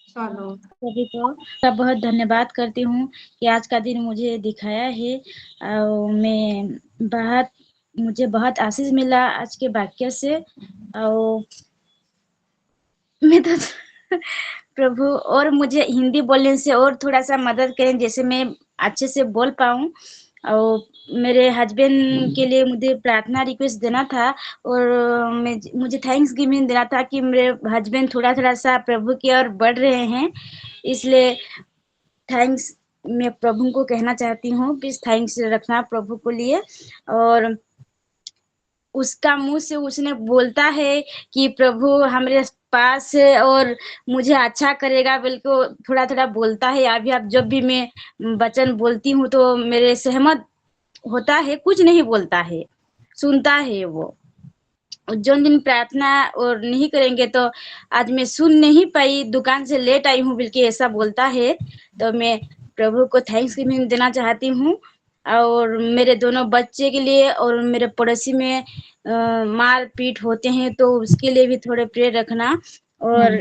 चलो, सभी को का बहुत धन्यवाद करती हूँ कि आज का दिन मुझे दिखाया है, और मुझे बहुत आशीष मिला आज के वाक्य से, और मैं तो प्रभु और मुझे हिंदी बोलने से और थोड़ा सा मदद करें, जैसे मैं अच्छे से बोल पाऊँ। और मेरे हस्बैंड के लिए मुझे प्रार्थना रिक्वेस्ट देना था, और मुझे थैंक्स गिविंग देना था कि मेरे हस्बैंड थोड़ा थोड़ा सा प्रभु की ओर बढ़ रहे हैं, इसलिए थैंक्स मैं प्रभु को कहना चाहती हूँ। प्लीज थैंक्स रखना प्रभु को लिए। और उसका मुंह से उसने बोलता है कि प्रभु हमारे पास है और मुझे अच्छा करेगा, बिल्कुल थोड़ा थोड़ा बोलता है। अभी अब जब भी मैं वचन बोलती हूँ तो मेरे सहमत होता है, कुछ नहीं बोलता है, सुनता है वो। जो दिन प्रार्थना और नहीं करेंगे तो आज मैं सुन नहीं पाई, दुकान से लेट आई हूँ बल्कि ऐसा बोलता है। तो मैं प्रभु को थैंक्स गिविंग देना चाहती हूँ, और मेरे दोनों बच्चे के लिए, और मेरे पड़ोसी में मार पीट होते हैं तो उसके लिए भी थोड़े प्रेयर रखना। और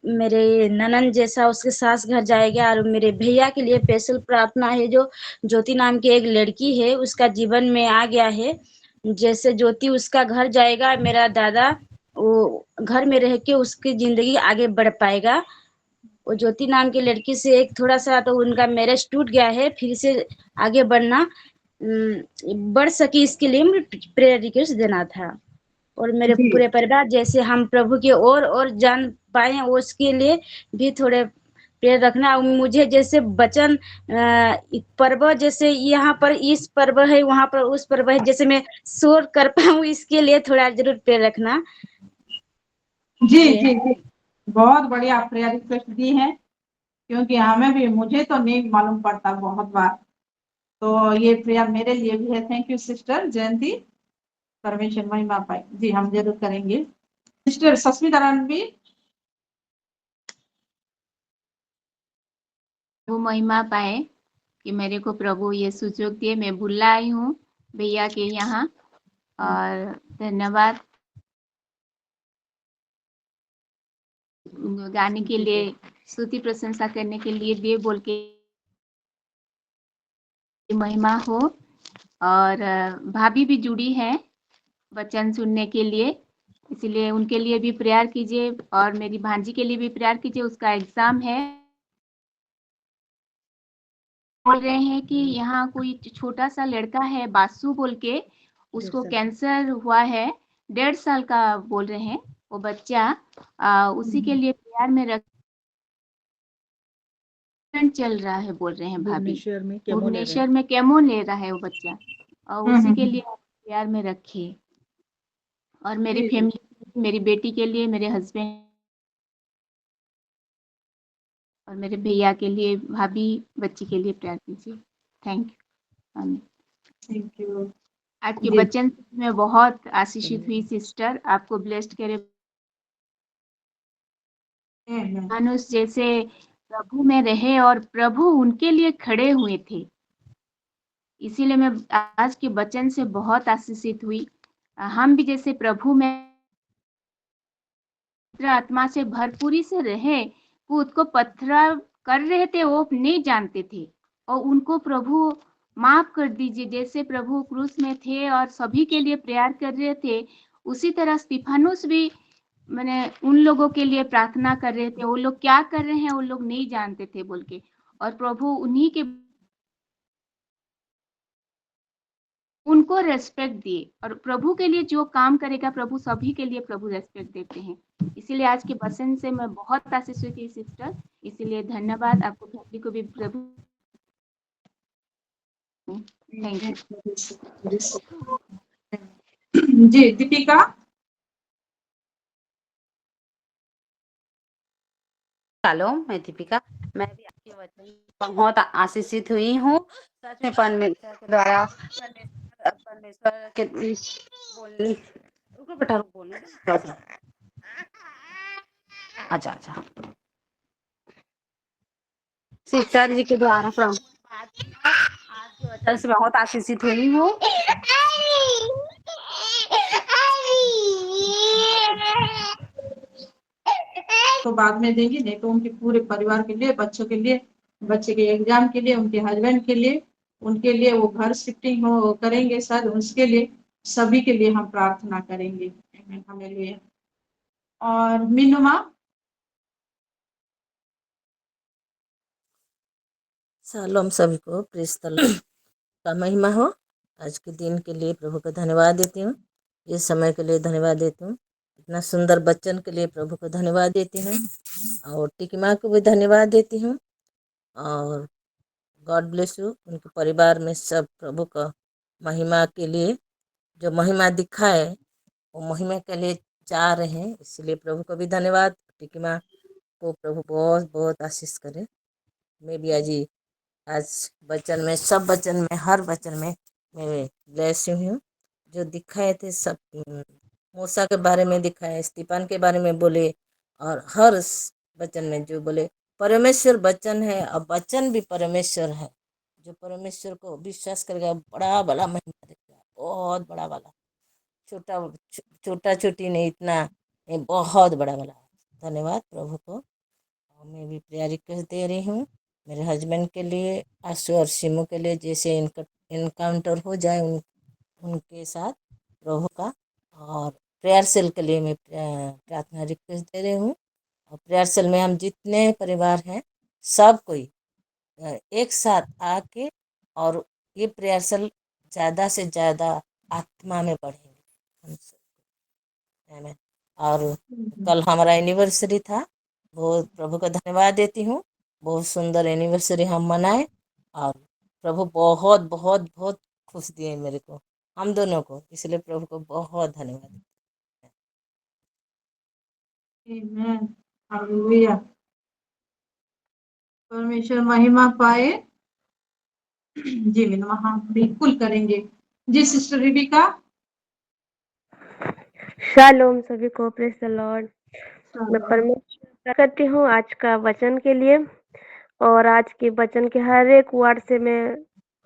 मेरे ननन जैसा उसके सास घर जाएगा, और मेरे भैया के लिए स्पेशल प्रार्थना है, जो ज्योति नाम की एक लड़की है, उसका जीवन में आ गया है। जैसे ज्योति उसका घर जाएगा, मेरा दादा वो घर में रह के उसकी जिंदगी आगे बढ़ पाएगा। वो ज्योति नाम की लड़की से एक थोड़ा सा तो उनका मैरिज टूट गया है, फिर से आगे बढ़ना बढ़ सके, इसके लिए मुझे प्रेयर रिक्वेस्ट देना था। और मेरे जी। पूरे परिवार जैसे हम प्रभु के और जान पाए, उसके लिए भी थोड़े प्रेयर रखना। मुझे जैसे वचन पर्व, जैसे यहाँ पर इस पर्व है, वहां पर उस पर्व है, जैसे मैं शोर कर पाऊँ, इसके लिए थोड़ा जरूर प्रेयर रखना। जी जी जी, बहुत बढ़िया प्रेयर रिक्वेस्ट दी है, क्योंकि हमें भी, मुझे तो नहीं मालूम पड़ता बहुत बार, तो ये प्रेयर मेरे लिए भी है। थैंक यू सिस्टर जयंती, परमेश्वर महिमा पाए। जी हम जरूर करेंगे। सिस्टर सस्मिता रणबीर। वो महिमा पाए कि मेरे को प्रभु ये सुजोग दिए, मैं बुला आई हूँ भैया के यहाँ, और धन्यवाद गाने के लिए, स्तुति प्रशंसा करने के लिए दिए, बोल के महिमा हो। और भाभी भी जुड़ी है वचन सुनने के लिए, इसलिए उनके लिए भी प्रेयर कीजिए, और मेरी भांजी के लिए भी प्रेयर कीजिए, उसका एग्जाम है। बोल रहे हैं कि यहाँ कोई छोटा सा लड़का है बासु बोल के, उसको कैंसर हुआ है, 1.5 साल का बोल रहे हैं वो बच्चा, उसी के लिए प्यार में रख चल रहा है, बोल रहे हैं भाभी। भुवनेश्वर में केमो ले रहा है वो बच्चा, और उसी के लिए प्यार में रखे। और मेरी फैमिली, मेरी बेटी के लिए, मेरे हस्बैंड और मेरे भैया के लिए, भाभी बच्ची के लिए प्रेयर कीजिए। Thank you. Amen. Thank you. आज के वचन में बहुत आशीषित हुई सिस्टर, आपको ब्लेस्ड करे। मनुष्य जैसे प्रभु में रहे और प्रभु उनके लिए खड़े हुए थे, इसीलिए मैं आज के वचन से बहुत आशीषित हुई। हम भी जैसे प्रभु में पवित्र आत्मा से भरपूरी से रहे, खुद को पत्थर कर रहे थे, वो नहीं जानते थे। और उनको प्रभु माफ कर दीजिए, जैसे प्रभु क्रूस में थे और सभी के लिए प्रेयर कर रहे थे, उसी तरह स्तिफानुस भी मैंने उन लोगों के लिए प्रार्थना कर रहे थे। वो लोग क्या कर रहे हैं वो लोग नहीं जानते थे बोल के, और प्रभु उन्हीं के उनको रेस्पेक्ट दिए। और प्रभु के लिए जो काम करेगा प्रभु, सभी के लिए प्रभु रेस्पेक्ट देते हैं। इसीलिए आज के वचन से मैं बहुत आशीष हुई थी सिस्टर, इसीलिए धन्यवाद आपको, फैमिली को भी प्रभु। Thank you. जी दीपिका। हेलो, मैं दीपिका। मैं भी आपके वचन से बहुत आशीषित हुई हूँ। सच में परमेश्वर के द्वारा परमेश्वर के बोलने, रुको बेटा रुको, बोलने दो। अच्छा अच्छा, सिस्टर जी के द्वारा आज के वचन से बहुत आशीषित हुई हूँ। तो बाद में देंगे, नहीं तो उनके पूरे परिवार के लिए, बच्चों के लिए, बच्चे के एग्जाम के लिए, उनके हस्बैंड के लिए, उनके लिए वो घर शिफ्टिंग हो करेंगे सर, उसके लिए सभी के लिए हम प्रार्थना करेंगे। हालेलुया। और मीनुमा। शालोम सभी को, प्रेज द लॉर्ड का महिमा हो। आज के दिन के लिए प्रभु को धन्यवाद देती हूँ, इस समय के लिए धन्यवाद देती हूँ, इतना सुंदर बच्चन के लिए प्रभु को धन्यवाद देती हूँ, और टिकी माँ को भी धन्यवाद देती हूँ। और गॉड ब्लेस यू, उनके परिवार में सब प्रभु का महिमा के लिए, जो महिमा दिखाए वो महिमा के लिए जा रहे हैं, इसलिए प्रभु को भी धन्यवाद। टिकी माँ को प्रभु बहुत बहुत आशीष करे। मैं भी आज वचन में, सब वचन में, हर वचन में मैं ब्लेस हूँ। जो दिखाए थे सब, मूसा के बारे में दिखाए, स्टीफन के बारे में बोले, और हर वचन में जो बोले परमेश्वर वचन है, और वचन भी परमेश्वर है। जो परमेश्वर को विश्वास करेगा बड़ा बड़ा महिमा देगा, बहुत बड़ा वाला, छोटा छोटी नहीं, इतना नहीं, बहुत बड़ा वाला। धन्यवाद प्रभु को। मैं भी प्रेयर रिक्वेस्ट दे रही हूँ मेरे हस्बैंड के लिए, आशु और सिमू के लिए, जैसे इनका इनकाउंटर हो जाए उनके साथ प्रभु का। और प्रेयर सेल के लिए मैं प्रार्थना रिक्वेस्ट दे रही हूँ। और प्रेयर सेल में हम जितने परिवार हैं सब कोई एक साथ आके, और ये प्रेयर सेल ज़्यादा से ज़्यादा आत्मा में बढ़ेंगे। और कल हमारा एनिवर्सरी था, बहुत प्रभु का धन्यवाद देती हूँ। बहुत सुंदर एनिवर्सरी हम मनाए, और प्रभु बहुत बहुत बहुत खुश दिए मेरे को, हम दोनों को, इसलिए प्रभु को बहुत धन्यवाद। आमीन। हालेलुया। परमेश्वर महिमा पाए। जी मीनुमा, हाँ बिल्कुल करेंगे। जी सिस्टर रिबिका। शालोम सभी को, प्रेज द लॉर्ड। मैं परमेश्वर करती हूँ आज का वचन के लिए, और आज के वचन के हर एक वर्ड से मैं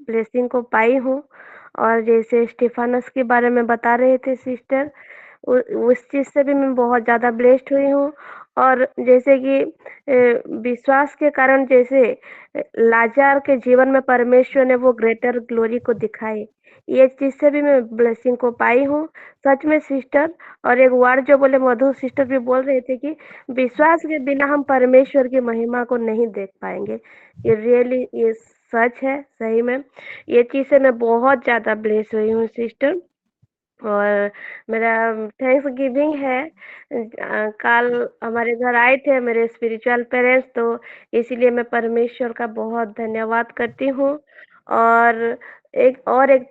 ब्लेसिंग को पाई हूँ। और जैसे स्टीफानस के बारे में बता रहे थे सिस्टर, उस चीज से भी मैं बहुत ज्यादा ब्लेस्ड हुई हूँ। और जैसे कि विश्वास के कारण जैसे लाजार के जीवन में परमेश्वर ने वो ग्रेटर ग्लोरी को दिखाई, ये चीज से भी मैं ब्लेसिंग को पाई हूँ सच में सिस्टर। और एक वर्ड जो बोले मधु सिस्टर भी बोल रहे थे कि विश्वास के बिना हम परमेश्वर की महिमा को नहीं देख पाएंगे। ये रियली ये सच है, सही में ये चीज से मैं बहुत ज्यादा ब्लेस हुई हूँ सिस्टर। और मेरा थैंक्स गिविंग है, कल हमारे घर आए थे मेरे स्पिरिचुअल पेरेंट्स, तो इसीलिए मैं परमेश्वर का बहुत धन्यवाद करती हूँ। और एक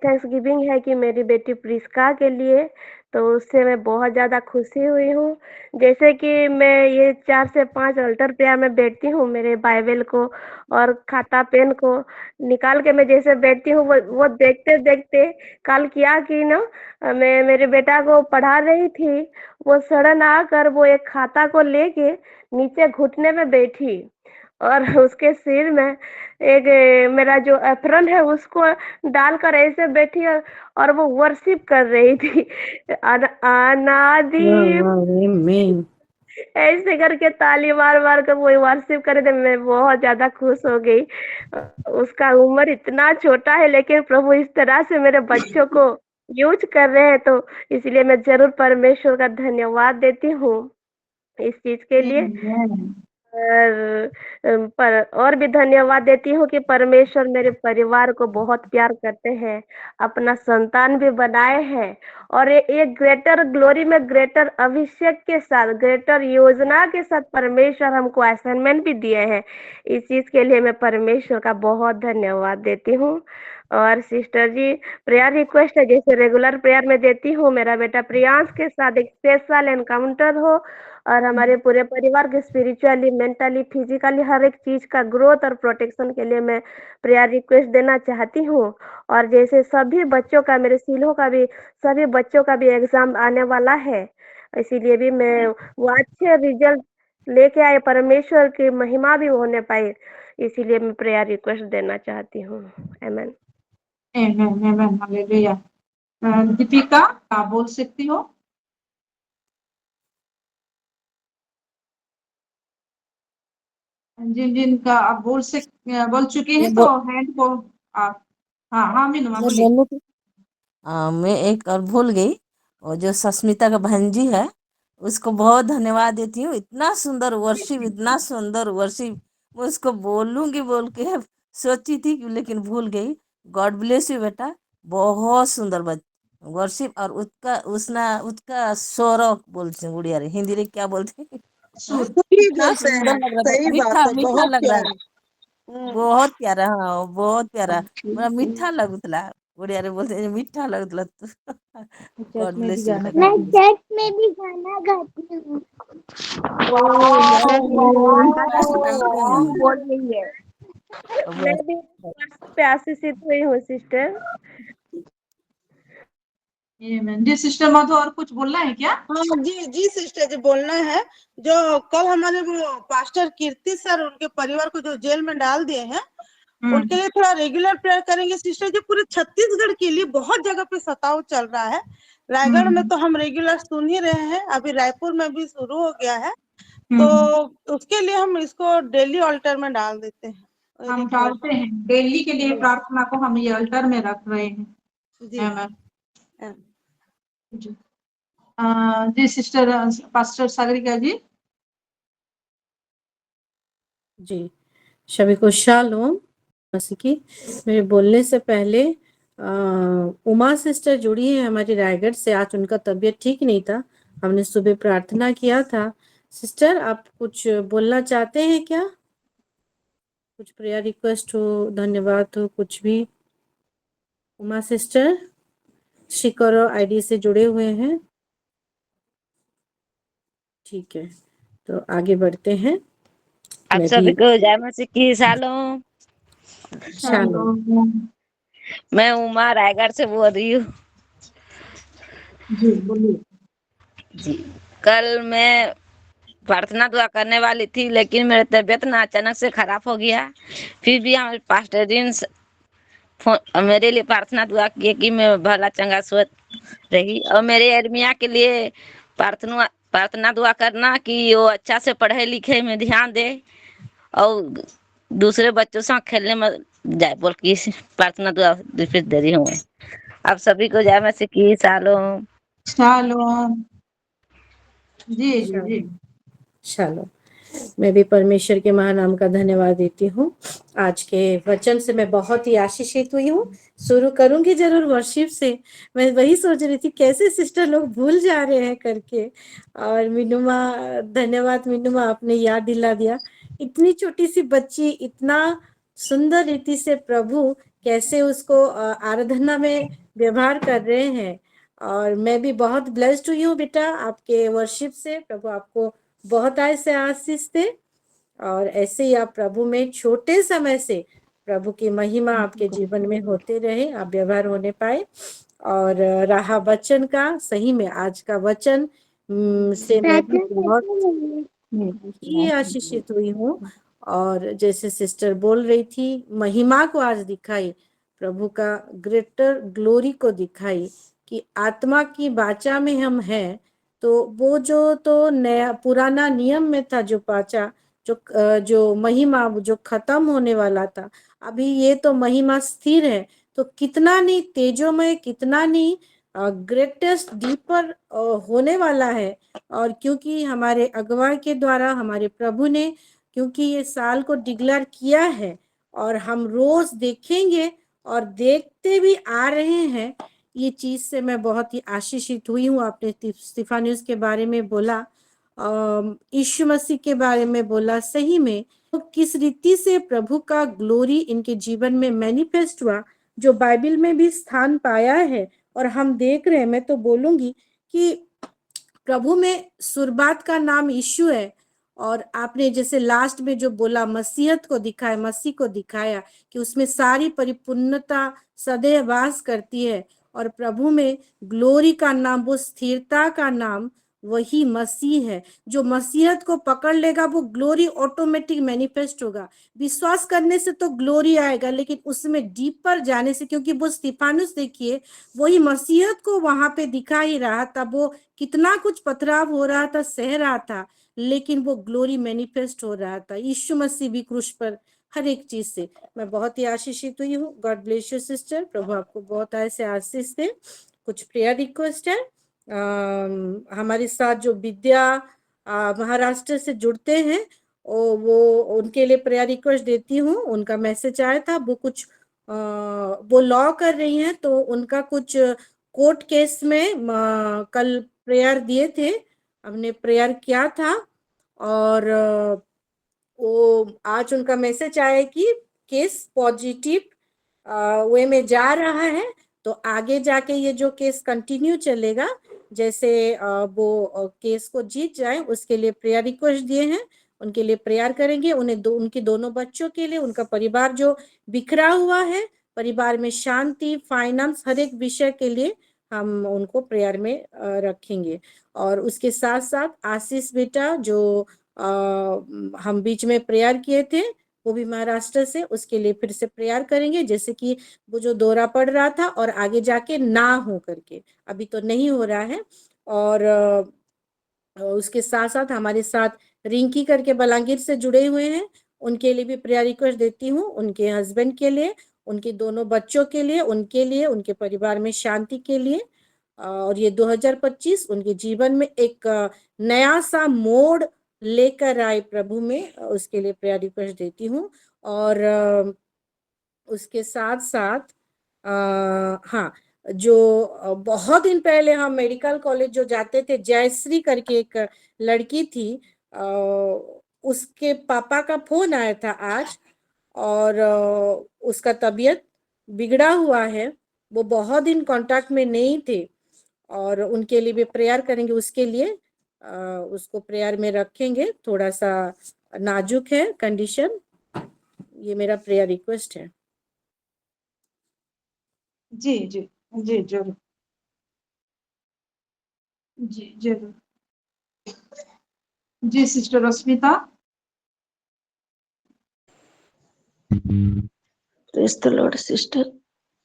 थैंक्स गिविंग है कि मेरी बेटी प्रिस्का के लिए, तो उससे मैं बहुत ज़्यादा खुशी हुई हूँ। जैसे कि मैं ये 4 से 5 अल्टर प्रेयर में बैठती हूँ, मेरे बाइबल को और खाता पेन को निकाल के मैं जैसे बैठती हूँ, वो देखते देखते कल क्या की ना, मैं मेरे बेटा को पढ़ा रही थी, वो सडन आकर वो एक खाता को लेके नीचे घुटने में बैठी, और उसके सिर में एक मेरा जो एप्रन है उसको डालकर ऐसे बैठी, और वो वर्शिप कर रही थी। अनादि ऐसे करके ताली मार मार कर वो वर्शिप करे थे, मैं बहुत ज्यादा खुश हो गई। उसका उम्र इतना छोटा है लेकिन प्रभु इस तरह से मेरे बच्चों को यूज कर रहे हैं, तो इसलिए मैं जरूर परमेश्वर का धन्यवाद देती हूँ इस चीज के लिए। Amen. पर और भी धन्यवाद देती हूँ कि परमेश्वर मेरे परिवार को बहुत प्यार करते हैं, अपना संतान भी बनाए हैं, और एक ग्रेटर ग्लोरी में ग्रेटर अभिषेक के साथ, ग्रेटर योजना के साथ परमेश्वर हमको असाइनमेंट भी दिए हैं। इस चीज के लिए मैं परमेश्वर का बहुत धन्यवाद देती हूँ। और सिस्टर जी, प्रेयर रिक्वेस्ट है, जैसे रेगुलर प्रेयर में देती हूँ, मेरा बेटा प्रियांश के साथ एक स्पेशल एनकाउंटर हो, और हमारे पूरे परिवार के स्पिरिचुअली, मेंटली, फिजिकली हर एक चीज का ग्रोथ और प्रोटेक्शन के लिए मैं प्रेयर रिक्वेस्ट देना चाहती हूँ। और जैसे सभी बच्चों का, मेरे सीलों का भी, सभी बच्चों का भी एग्जाम आने वाला है, इसीलिए भी मैं वो अच्छे रिजल्ट लेके आए, परमेश्वर की महिमा भी होने पाए, इसीलिए मैं प्रेयर रिक्वेस्ट देना चाहती हूँ। आमीन। Amen. Amen. Hallelujah. दीपिका, आप बोल सकती हो? जिन जिनका आप बोल चुके हैं मैं तो बो, हैंड को आप, हाँ हाँ मीनू मैं बोलिए। बोलूँ कि मैं एक और भूल गई, वो जो सस्मिता का भांजी है, उसको बहुत धन्यवाद देती हूँ। इतना सुंदर वर्शिप, इतना सुंदर वर्शिप, मैं उसको बोलूंगी बोल के सोची थी लेकिन भूल गई। गॉड ब्लेस यू बेटा, बहुत सुंदर वर्शिप। और उसका सौरभ बोलते हैं उड़िया रे, हिंदी में क्या बोलते हैं? सही इतना बोलते सुंदर हैं, लग रहा था, सही बात मीठा है, मीठा बहुत लग रहा है, प्यारा। बहुत प्यारा। हाँ बहुत प्यारा, बड़ा मीठा लगुतला, उड़िया रे बोलते हैं मीठा लगुतला। गॉड ब्लेस यू बेटा, मैं गॉड ब्लेस। चर्च में भी गाना गाती हूँ। बोल रही है, मैं भी व्हाट्सएप पे आशीषित हुई हूँ सिस्टर। Amen. जी सिस्टर मधु, और कुछ बोलना है क्या? हाँ जी जी सिस्टर जी, बोलना है। जो कल हमारे वो पास्टर कीर्ति सर, उनके परिवार को जो जेल में डाल दिए हैं, उनके लिए थोड़ा रेगुलर प्रेयर करेंगे सिस्टर जी। पूरे छत्तीसगढ़ के लिए बहुत जगह पे सताव चल रहा है। रायगढ़ में तो हम रेगुलर सुन ही रहे हैं, अभी रायपुर में भी शुरू हो गया है, तो उसके लिए हम इसको डेली ऑल्टर में डाल देते हैं। हम डालते हैं, डेली के लिए प्रार्थना को हम ये अल्टर में रख रहे हैं। जी Amen. जी सिस्टर पास्टर सागरिका जी। जी, सभी को शालोम मसीह की। मेरे बोलने से पहले उमा सिस्टर जुड़ी है हमारी रायगढ़ से। आज उनका तबीयत ठीक नहीं था, हमने सुबह प्रार्थना किया था। सिस्टर, आप कुछ बोलना चाहते हैं क्या? कुछ प्रेयर रिक्वेस्ट हो, धन्यवाद हो, कुछ भी? उमा सिस्टर शिकरो आईडी से जुड़े हुए हैं। ठीक है, तो आगे बढ़ते हैं। आप मैं सभी भी को जय मसीह की शालोम। शालोम। मैं उमा रायगढ़ से बोल रही हूँ। जी बोलिए। जी, कल मैं प्रार्थना दुआ करने वाली थी, लेकिन मेरी तबीयत ना अचानक से खराब हो गया। फिर भी हमारे पास्टर जी ने मेरे लिए प्रार्थना दुआ किए कि मैं भला चंगा स्वस्थ रही। और मेरे एर्मिया के लिए प्रार्थना दुआ करना कि वो अच्छा से पढ़े लिखे में ध्यान दे और दूसरे बच्चों से खेलने में जाए, बोल की प्रार्थना दुआ रिपीट दे रही हूँ। आप सभी को जय मसीह की शालोम। शालोम। जी जी जी। शालोम। मैं भी परमेश्वर के महानाम का धन्यवाद देती हूँ। आज के वचन से मैं बहुत ही आशीषित हुई हूँ। शुरू करूंगी जरूर वर्शिप से। मैं वही सोच रही थी कैसे सिस्टर लोग भूल जा रहे हैं करके। और मीनुमा, धन्यवाद मीनुमा, आपने याद दिला दिया। इतनी छोटी सी बच्ची इतना सुंदर रीति से प्रभु कैसे उसको आराधना में व्यवहार कर रहे हैं। और मैं भी बहुत ब्लेस्ड हुई हूँ बेटा आपके वर्शिप से। प्रभु आपको बहुत ऐसे आशीष दे, और ऐसे ही आप प्रभु में छोटे समय से प्रभु की महिमा आपके जीवन में होते रहे, आप व्यवहार होने पाए। और रहा वचन का, सही में आज का वचन से मैं भी बहुत ही आशीषित हुई हूँ। और जैसे सिस्टर बोल रही थी, महिमा को आज दिखाई, प्रभु का ग्रेटर ग्लोरी को दिखाई कि आत्मा की वाचा में हम हैं तो वो जो तो नया पुराना नियम में था जो पाचा, जो महिमा जो खत्म होने वाला था, अभी ये तो महिमा स्थिर है। तो कितना नहीं तेजोमय, कितना नहीं ग्रेटेस्ट डीपर होने वाला है। और क्योंकि हमारे अगुवा के द्वारा हमारे प्रभु ने क्योंकि ये साल को डिक्लेयर किया है और हम रोज देखेंगे और देखते भी आ रहे हैं, ये चीज से मैं बहुत ही आशीषित हुई हूँ। आपने स्तिफानुस के बारे में बोला, यीशु मसीह के बारे में बोला, सही में तो किस रीति से प्रभु का ग्लोरी इनके जीवन में मैनिफेस्ट हुआ, जो बाइबल में भी स्थान पाया है और हम देख रहे हैं। मैं तो बोलूंगी कि प्रभु में सुरबात का नाम यीशु है। और आपने जैसे लास्ट में जो बोला मसीहत को दिखाया, मसीह को दिखाया कि उसमें सारी परिपूर्णता सदैव वास करती है। और प्रभु में ग्लोरी का नाम, वो स्थिरता का नाम वही मसीह है। जो मसीहत को पकड़ लेगा वो ग्लोरी ऑटोमेटिक मैनिफेस्ट होगा। विश्वास करने से तो ग्लोरी आएगा, लेकिन उसमें डीपर जाने से, क्योंकि वो स्तिफानुस देखिए वही मसीहत को वहां पे दिखा ही रहा था। वो कितना कुछ पथराव हो रहा था, सह रहा था, लेकिन वो ग्लोरी मैनिफेस्ट हो रहा था। यीशु मसीह भी क्रूस पर हर एक चीज से। मैं बहुत ही आशीषित हुई हूँ। गॉड ब्लेस यू सिस्टर, प्रभु आपको बहुत ऐसे आशीष दे। कुछ प्रेयर रिक्वेस्ट है। हमारे साथ जो विद्या महाराष्ट्र से जुड़ते हैं वो उनके लिए प्रेयर रिक्वेस्ट देती हूँ। उनका मैसेज आया था, वो कुछ वो लॉ कर रही हैं, तो उनका कुछ कोर्ट केस में कल प्रेयर दिए थे, हमने प्रेयर किया था। और वो आज उनका मैसेज आया कि केस पॉजिटिव वे में जा रहा है। तो आगे जाके ये जो केस कंटिन्यू चलेगा, जैसे वो केस को जीत जाए, उसके लिए प्रेयर रिक्वेस्ट दिए हैं। उनके लिए प्रेयर करेंगे। उन्हें उनके दोनों बच्चों के लिए, उनका परिवार जो बिखरा हुआ है, परिवार में शांति, फाइनेंस, हर एक विषय के लिए हम उनको प्रेयर में रखेंगे। और उसके साथ साथ आशीष बेटा जो हम बीच में प्रेयर किए थे, वो भी महाराष्ट्र से, उसके लिए फिर से प्रेयर करेंगे, जैसे कि वो जो दौरा पड़ रहा था और आगे जाके ना हो करके, अभी तो नहीं हो रहा है। और उसके साथ साथ हमारे साथ रिंकी करके बलांगीर से जुड़े हुए हैं, उनके लिए भी प्रेयर रिक्वेस्ट देती हूँ। उनके हस्बैंड के लिए, उनके दोनों बच्चों के लिए, उनके परिवार में शांति के लिए। और ये 2025 उनके जीवन में एक नया सा मोड़ लेकर आए प्रभु में, उसके लिए प्रेयर रिक्वेस्ट देती हूँ। और उसके साथ साथ हाँ, जो बहुत दिन पहले हम मेडिकल कॉलेज जो जाते थे, जयश्री करके एक लड़की थी, उसके पापा का फोन आया था आज, और उसका तबीयत बिगड़ा हुआ है। वो बहुत दिन कांटेक्ट में नहीं थे, और उनके लिए भी प्रेयर करेंगे। उसके लिए उसको प्रेयर में रखेंगे। थोड़ा सा नाजुक है कंडीशन। ये मेरा प्रेयर रिक्वेस्ट है। जी जी जी जरूर, जी जरूर। जी sister Rashmita. Praise the Lord sister.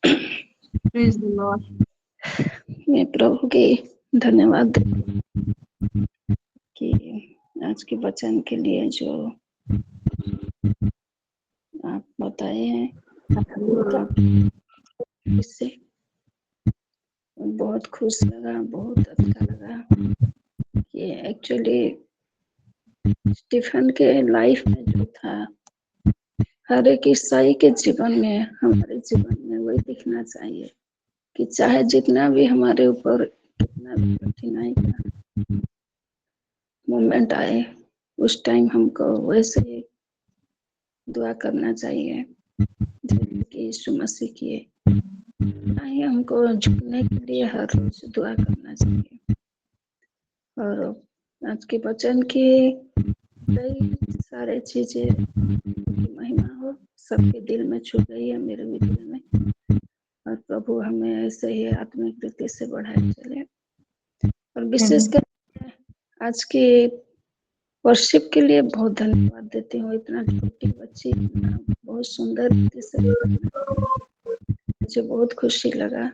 Praise the Lord. मैं प्रभु के धन्यवाद देती हूँ कि आज के वचन के लिए जो आप बताए हैं, इससे बहुत खुश लगा, बहुत अच्छा लगा कि एक्चुअली स्टीफन के लाइफ में जो था, हर एक ईसाई के जीवन में, हमारे जीवन में वही दिखना चाहिए कि चाहे जितना भी हमारे ऊपर कितना भी कठिनाई का मोमेंट आए, उस टाइम हमको वैसे ही दुआ करना चाहिए जैसे कि यीशु मसीह किए। चाहे हमको झुकने के लिए हर रोज दुआ करना चाहिए। और आज के वचन की कई सारे चीजें की महिमा हो, सबके दिल में छू गई है, मेरे भी दिल में। और प्रभु हमें ऐसे ही आत्मिक रीति से बढ़ाए चले। और विशेषकर आज के वर्शिप के लिए बहुत धन्यवाद देती हूँ। इतना छोटी बच्ची बहुत सुंदर रीति से मुझे बहुत खुशी लगा।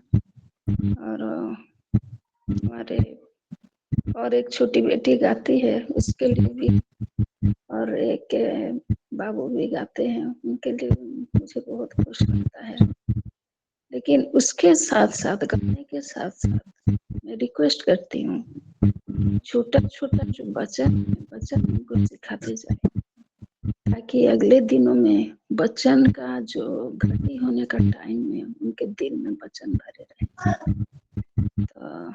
और हमारे और एक छोटी बेटी गाती है, उसके लिए भी, और एक बाबू भी गाते हैं, उनके लिए मुझे बहुत खुश लगता है। लेकिन उसके साथ साथ, गाने के साथ साथ मैं रिक्वेस्ट करती हूँ, छोटा छोटा जो बचन उनको सिखाते जाए, ताकि अगले दिनों में बच्चन का जो घटी होने का टाइम में उनके दिल में वचन भरे रहे। तो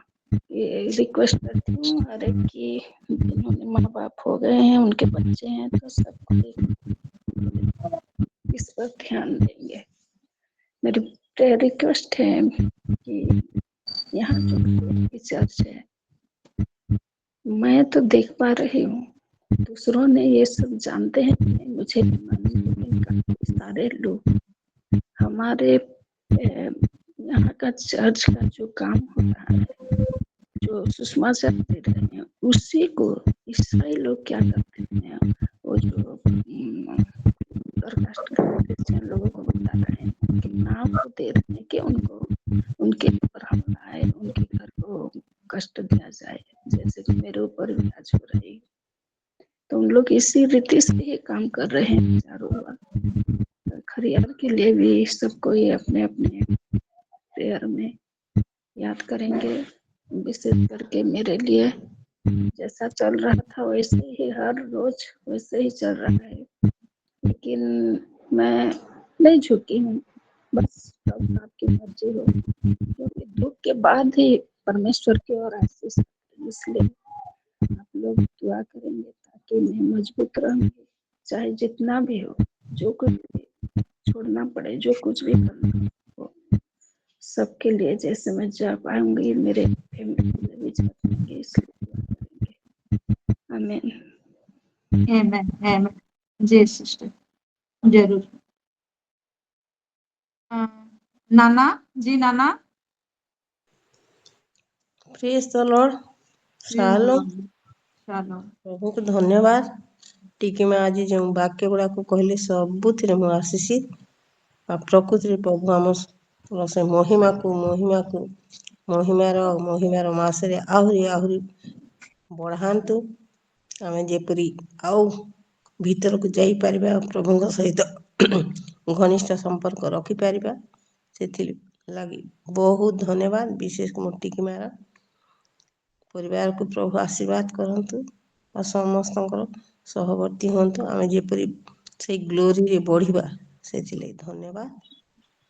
ये रिक्वेस्ट करती हूँ हर एक की, जिन्होंने माँ बाप हो गए हैं, उनके बच्चे हैं, तो सबको इस पर ध्यान देंगे। मेरी रिक्वेस्ट है कि यहाँ जो की चर्च है, मैं तो देख पा रही हूँ, दूसरों ने ये सब जानते हैं कि नहीं मुझे नहीं मालूम, लेकिन काफी सारे लोग हमारे यहाँ का चर्च का जो काम हो रहा है, जो सुषमाचार दे रहे हैं, उसी को ईसाई लोग क्या करते हैं, वो जो कास्ट का क्रिश्चियन लोगों को बता रहे हैं, उनके नाम को दे रहे हैं कि उनको, उनके ऊपर हमला आए, उनके घर को कष्ट दिया जाए, जैसे कि मेरे ऊपर भी आज हो रही है। तो उन लोग इसी रीति से ही काम कर रहे हैं चारों ओर। खरियार के लिए भी सबको ये अपने अपने प्रेयर में याद करेंगे, विशेष करके मेरे लिए जैसा चल रहा था वैसे ही हर रोज वैसे ही चल रहा है, लेकिन मैं नहीं झुकी हूँ, बस प्रभु आपकी मर्जी हो, क्योंकि दुख के बाद ही परमेश्वर की ओर आशीष, इसलिए आप लोग दुआ करेंगे ताकि मैं मजबूत रहूंगी, चाहे जितना भी हो, जो कुछ भी छोड़ना पड़े, जो कुछ भी करना हो, सबके लिए जैसे मैं जा पाऊंगी, मेरे फैमिली के लिए भी जा पाएंगे, इसलिए दुआ करेंगे। आमीन। आमेन, आमेन। जी सिस्टर, जरूर। नाना जी, नाना। Praise the Lord. Shalom. Shalom. प्रभु को धन्यवाद टीके में आज जो वाक्य गुड़ा को कहले सबुथिरे मु आशीषित आ प्रकृति प्रभु आम से महिमार मासरे आहरी आहरी बढ़ातु आम जेपरी आउ भीतर को जाई परिबा, प्रभु सहित घनिष्ठ संपर्क रखिपर, से लगी बहुत धन्यवाद। विशेष मोटी मारा परिवार को प्रभु आशीर्वाद करंतु और समस्त सहवर्ती हूँ, आम जेपरी से ग्लोरी रे बढ़िबा, से धन्यवाद।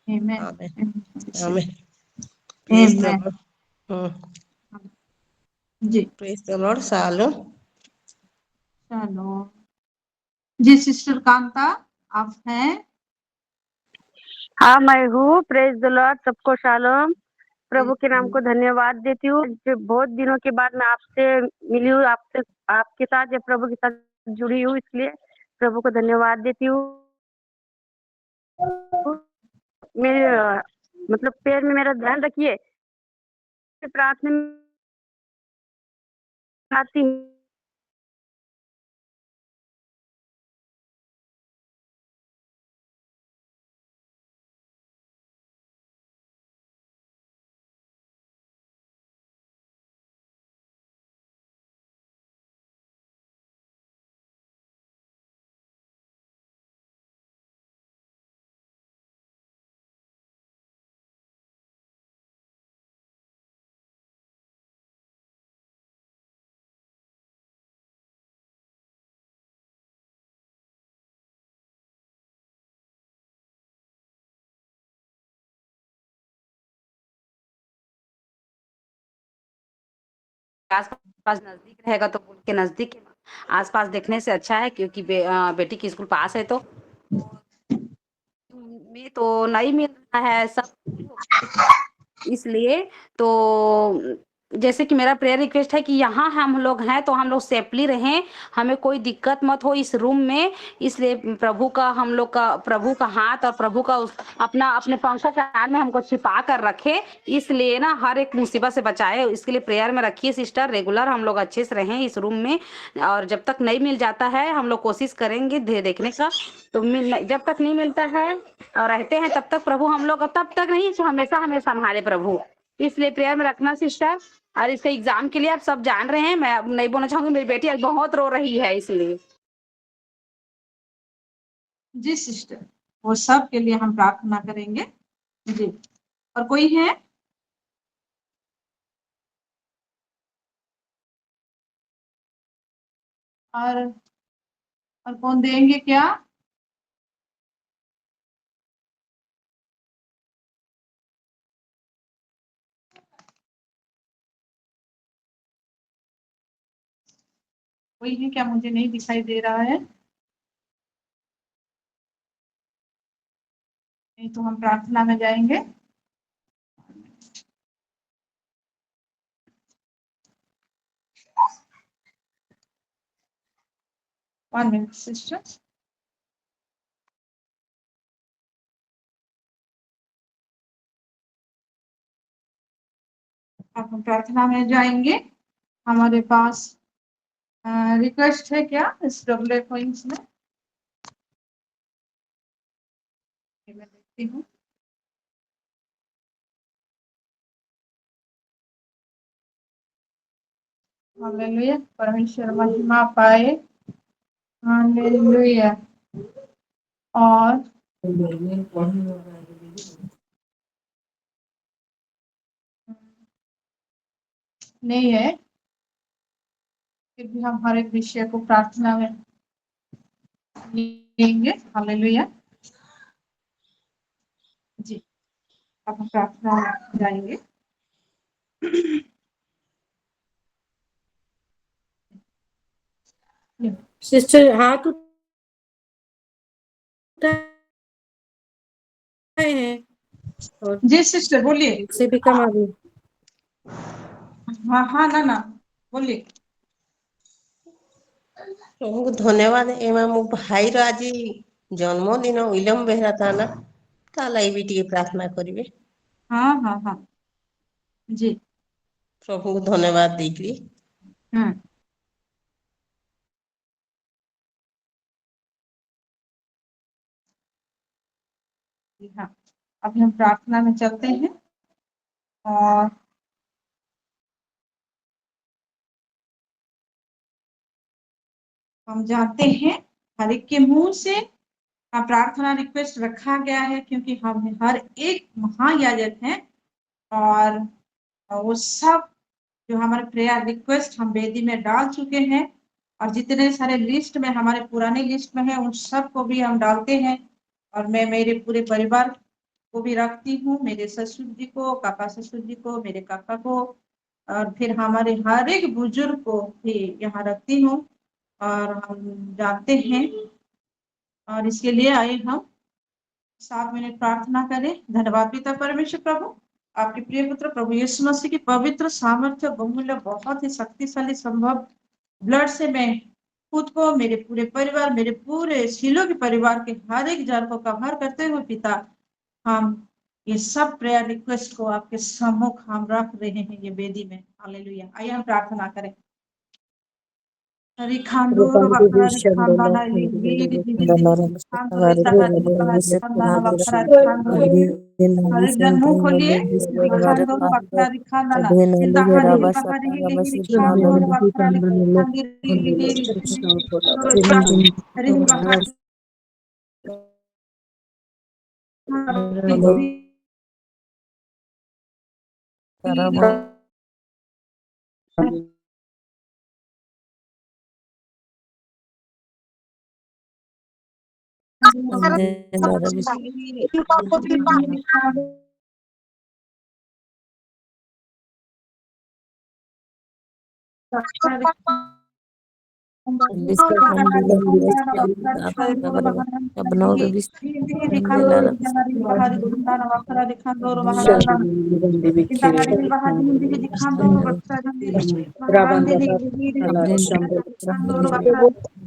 Amen, amen, amen, amen. Praise the amen. Lord. जी, praise the Lord. Shalom. Shalom. जी सिस्टर कांता, आप हैं? हाँ, मैं हूँ। प्रेज द लॉर्ड, सबको शालोम। प्रभु के नाम को धन्यवाद देती हूँ। बहुत दिनों के बाद मैं आपसे मिली हूँ, आपसे, आपके साथ या प्रभु के साथ जुड़ी हूँ, इसलिए प्रभु को धन्यवाद देती हूँ। मेरे मतलब पैर में मेरा ध्यान रखिए, प्रार्थना आती हूँ। आसपास नजदीक रहेगा तो बोल के नजदीक आसपास देखने से अच्छा है, क्योंकि बेटी की स्कूल पास है, तो में तो नहीं मिल रहा है, सब इसलिए तो जैसे कि मेरा प्रेयर रिक्वेस्ट है कि यहाँ हम लोग हैं तो हम लोग सेफली रहें, हमें कोई दिक्कत मत हो इस रूम में, इसलिए प्रभु का हम लोग का प्रभु का हाथ और प्रभु का अपना अपने पंखों के हाथ में हमको छिपा कर रखे, इसलिए ना हर एक मुसीबत से बचाए, इसके लिए प्रेयर में रखिए सिस्टर। रेगुलर हम लोग अच्छे से रहें इस रूम में, और जब तक नहीं मिल जाता है हम लोग कोशिश करेंगे देखने का, तो जब तक नहीं मिलता है और रहते हैं तब तक प्रभु हम लोग, तब तक नहीं, हमेशा हमें संभाले प्रभु, इसलिए प्रेयर में रखना सिस्टर। और इसके एग्जाम के लिए आप सब जान रहे हैं, मैं अब नहीं बोलना चाहूंगी, मेरी बेटी आज बहुत रो रही है इसलिए। जी सिस्टर, वो सब के लिए हम प्रार्थना करेंगे जी। और कोई है? और कौन देंगे क्या? कोई है क्या? मुझे नहीं दिखाई दे रहा है। नहीं तो हम प्रार्थना में जाएंगे। One minute, sister. अब हम प्रार्थना में जाएंगे। हमारे पास रिक्वेस्ट है क्या इस डब्ल्यू पॉइंट्स में? मैं देखती हूँ। हालेलुया, परमेश्वर महिमा पाए। हालेलुया। और नहीं है, फिर भी हम हर एक विषय को प्रार्थना में लेंगे। हालेलुया जी। अब हम प्रार्थना में जाएंगे। सिस्टर हाथ उठाए हैं और जी सिस्टर बोलिए। से भी कम आ गई। हाँ ना बोलिए। प्रभु धन्यवाद। एमा मो भाई रो आज जन्मदिन विलम्ब हेरा था ना, तालाई भी टिके प्रार्थना करिवे। हाँ जी। प्रभु को धन्यवाद देकली। जी हाँ, अभी हम प्रार्थना में चलते हैं और हम जानते हैं हर एक के मुंह से प्रार्थना रिक्वेस्ट रखा गया है, क्योंकि हम हर एक महायाजक हैं और वो सब जो हमारे प्रेयर रिक्वेस्ट हम वेदी में डाल चुके हैं, और जितने सारे लिस्ट में हमारे पुराने लिस्ट में है उन सब को भी हम डालते हैं। और मैं मेरे पूरे परिवार को भी रखती हूँ, मेरे ससुर जी को, काका ससुर जी को, मेरे काका को, और फिर हमारे हर एक बुजुर्ग को भी यहाँ रखती हूँ। और हम जानते हैं, और इसके लिए आए हम 7 मिनट प्रार्थना करें। धन्यवाद पिता परमेश्वर प्रभु, आपके प्रिय पुत्र प्रभु यीशु मसीह की पवित्र सामर्थ्य बहुमूल्य बहुत ही शक्तिशाली संभव ब्लड से मैं खुद को, मेरे पूरे परिवार, मेरे पूरे शीलो के परिवार के हर एक जन को कवर करते हुए पिता, हम ये सब प्रेयर रिक्वेस्ट को आपके सम्मुख हम रख रहे हैं ये वेदी में। हालेलुया। आइए हम प्रार्थना करें। रिखांदोर बकरा रिखांदाना लिगिर रिखांदोर रिखांदाना बकरा रिखांदोर। हर एक जन मुंह खोलिए। रिखांदोर बकरा रिखांदाना इंदाहानी बहारी लिगिर रिखांदोर बकरा रिखांदोर लिगिर रिखांदोर बहारी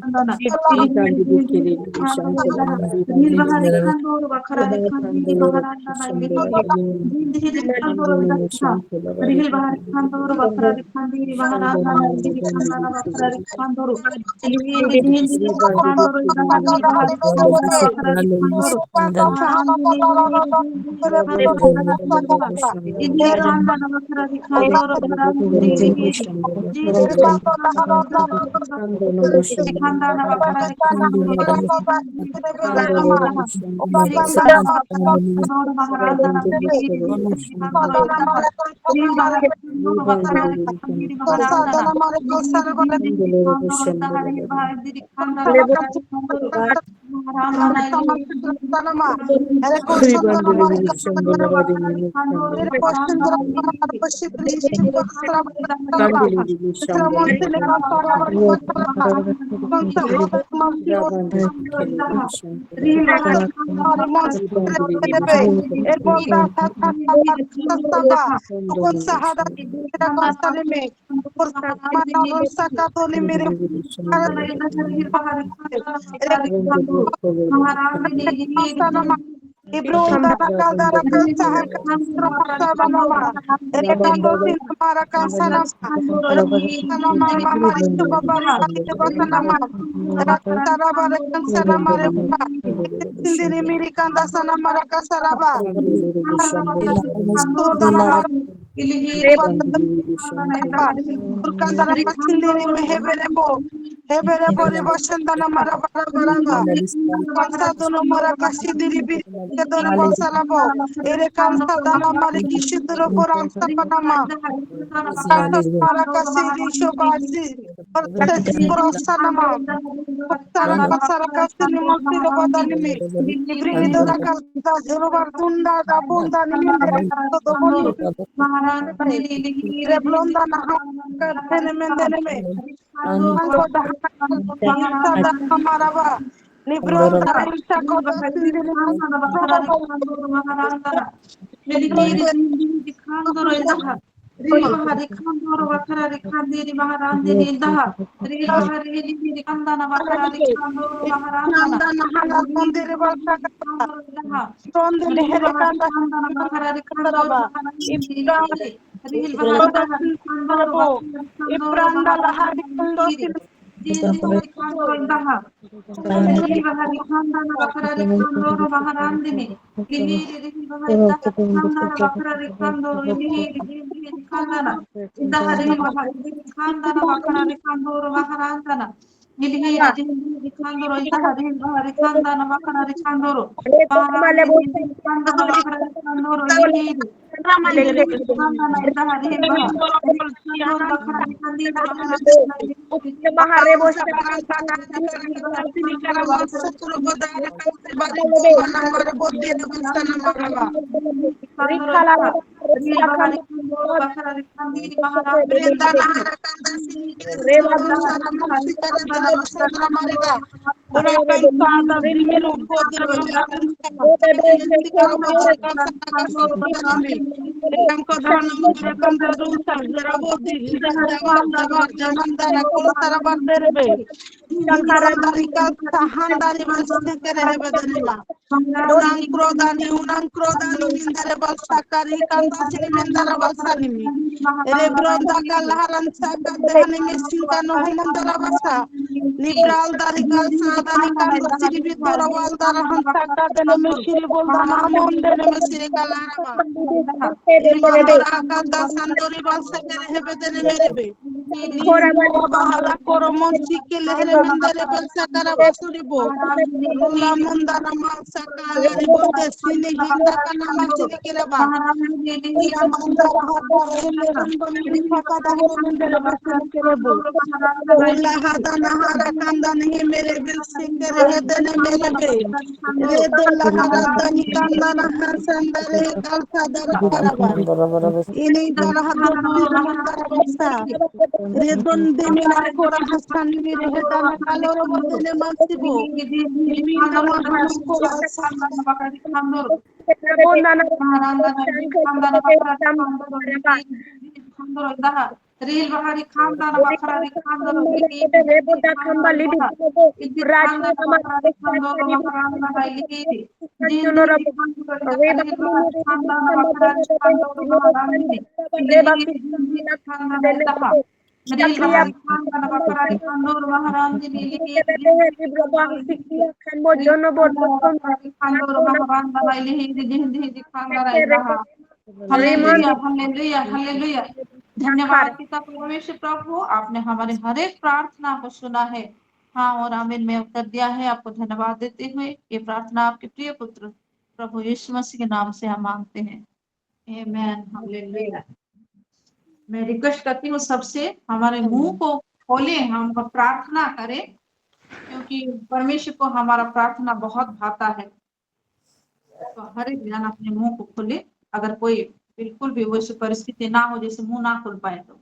andana Ribandi bikiri bishantara rihil ribandi bahari bikiri khandoro bakara de khandi Rabandolo baharandana Shandara rihil rihil khandoro Andolo dakha Shantara rihil bahari khandoro bakara de khandi baharandana Shandara rihil khandana bakara de Ribandi khandoro rihil rihil khandoro bahari bahari khandana bakara de khandoro baharandana rihil bahari khandana rihil khandana bakara de khandoro baharandana rihil khandana bakara de khandoro reel बहारी खानदान बखरा री खानदान lily lily खानदान बहा इदी खानदान बखरा री खानदान महारान lily दिन दिन री खानदान रील बहारी खानदान बखरा री खानदान महारान लिली दिन दिन खानदान दहा रील बहारी खानदान बखरा री खानदान महारान लिली दिन दिन खानदान हालेलुया हालेलुया हालेलुया। धन्यवाद पिता परमेश्वर प्रभु, आपने हमारे हर एक प्रार्थना को सुना है, हाँ और आमीन में उत्तर दिया है। आपको धन्यवाद देते हुए ये प्रार्थना आपके प्रिय पुत्र प्रभु यीशु मसीह के नाम से हम मांगते हैं, आमीन हालेलुया। मैं रिक्वेस्ट करती हूँ सबसे हमारे मुंह को खोले, हम प्रार्थना करें, क्योंकि परमेश्वर को हमारा प्रार्थना बहुत भाता है। तो हर एक जन अपने मुंह को खोले, अगर कोई बिल्कुल भी वैसी परिस्थिति ना हो जैसे मुंह ना खोल पाए तो।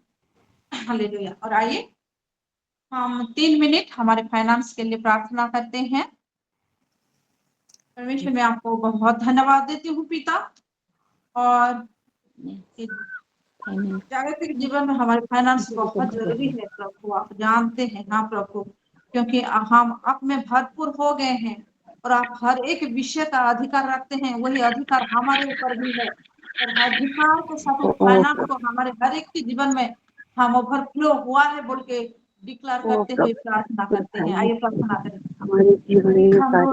हालेलुया। और आइए हम 3 मिनट हमारे फाइनेंस के लिए प्रार्थना करते हैं। परमेश्वर मैं आपको बहुत धन्यवाद देती हूँ पिता, और जागतिक जीवन में हमारे फाइनेंस बहुत जरूरी है प्रभु, आप जानते हैं ना प्रभु, क्योंकि हम आप में भरपूर हो गए हैं और आप हर एक विषय का अधिकार रखते हैं, वही अधिकार हमारे ऊपर भी है, और अधिकार के साथ फाइनेंस को हमारे हर एक के जीवन में हम ओवरफ्लो हुआ है बोल के डिक्लेयर करते हुए प्रार्थना करते हैं। आइए प्रार्थना करें। हमारे जीवन में कार्य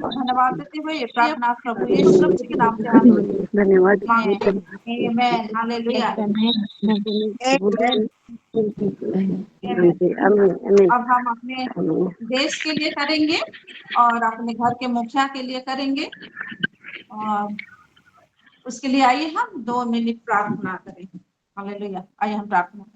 धन्यवाद देते हुए ये प्रार्थना प्रभु यीशु मसीह के नाम से हम धन्यवाद। आमीन हालेलुया। अब हम अपने देश के लिए करेंगे और अपने घर के मुखिया के लिए करेंगे। और उसके लिए आइए हम 2 मिनट प्रार्थना करें। हालेलुया। आइए हम प्रार्थना करें।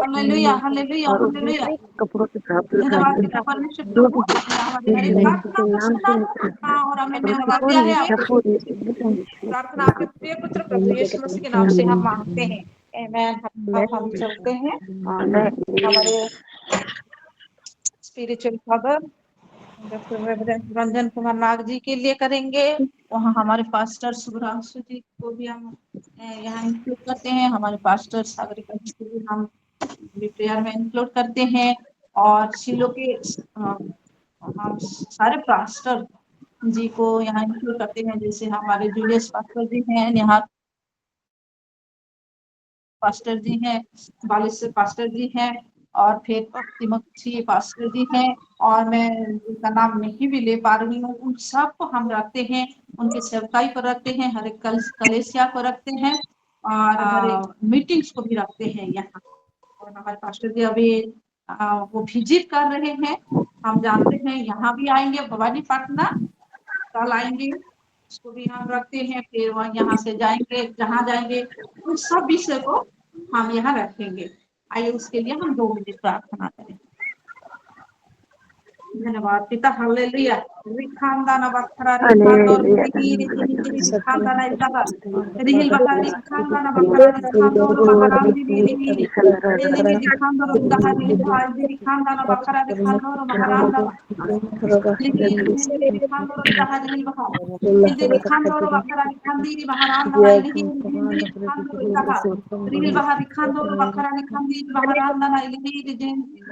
Hallelujah, hallelujah, hallelujah. धन्यवाद पिता परमेश्वर प्रभु, हमारी हर एक प्रार्थना को सुना और हमें धन्यवाद दिया है। प्रार्थना आपके प्रिय पुत्र प्रभु यीशु मसीह के नाम से हम मांगते हैं, आमीन। अब हम चलते हैं हमारे spiritual father doctor reverend Ranjan Kumar Nag ji के लिए करेंगे। वहाँ हमारे पास्टर सुभ्रांशु जी को भी हम यहाँ इंक्लूड करते हैं। हमारे पास्टर सागरिका जी को भी हम प्रेयर में इंक्लूड करते हैं। और शिलो के हम सारे पास्टर जी को यहाँ इंक्लूड करते हैं, जैसे हमारे जूलियस पास्टर जी हैं, यहाँ पास्टर जी हैं, बालेश्वर पास्टर जी हैं, और फिर तिमोथी पास्टर जी हैं, और मैं उनका नाम नहीं भी ले पा रही हूँ। उन सबको हम रखते हैं, उनके सेवकाई को रखते हैं, हर एक कलेसिया को रखते हैं, और हर एक मीटिंग्स को भी रखते हैं यहाँ। और हमारे पास्टर जी अभी वो विजिट कर रहे हैं, हम जानते हैं यहाँ भी आएंगे, भवानी पटना कल आएंगे, उसको भी हम रखते हैं। फिर वह यहाँ से जाएंगे, जहाँ जाएंगे उन सब विषय को हम यहाँ रखेंगे। आइए उसके लिए हम 2 मिनट प्रार्थना करें। धन्यवाद पिता, हालेलुया। रिखांदाना बखरा रिखांदोर रिहिर रिखांदाना इल्लाह रिहिल बखरा रिखांदाना बखरा रिखांदोर महारानी रिहिर रिहिल रिखांदोर इल्लाह रिहिल बखरा रिखांदाना बखरा रिखांदोर महाराना रिहिर रिखांदोर इल्लाह रिहिल बखरा रिहिल रिखांदोर बखरा रिखांदीर महाराना रिहिल रिहिल रिखांदोर इल्लाह रिहिल बखरा रिखांदोर बखरा रिखांदीर महाराना रिहिल रिखांदोर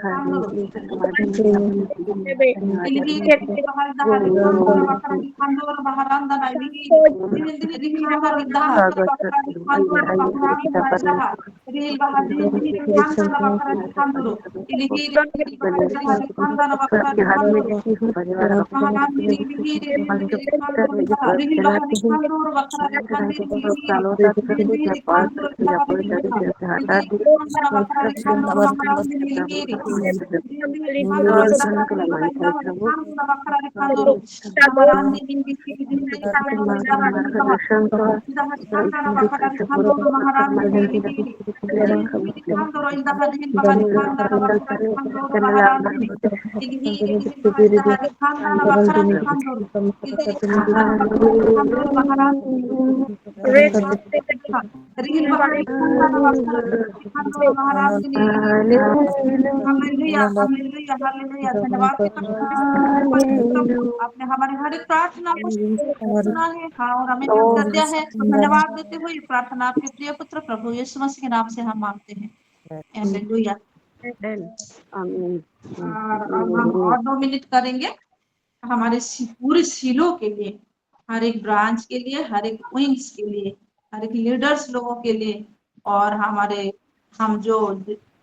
आपने हमारी हर एक प्रार्थना को सुना है, हाँ, और हमें उत्तर दिया है। तो धन्यवाद देते हुए प्रार्थना आपके प्रिय पुत्र प्रभु यीशु मसीह के नाम से हम मांगते हैं, हालेलुया। अब हम और 2 मिनट करेंगे हमारे पूरे सिलो के लिए, हर एक ब्रांच के लिए, हर एक विंग्स के लिए, हर एक लीडर्स लोगों के लिए, और हमारे हम जो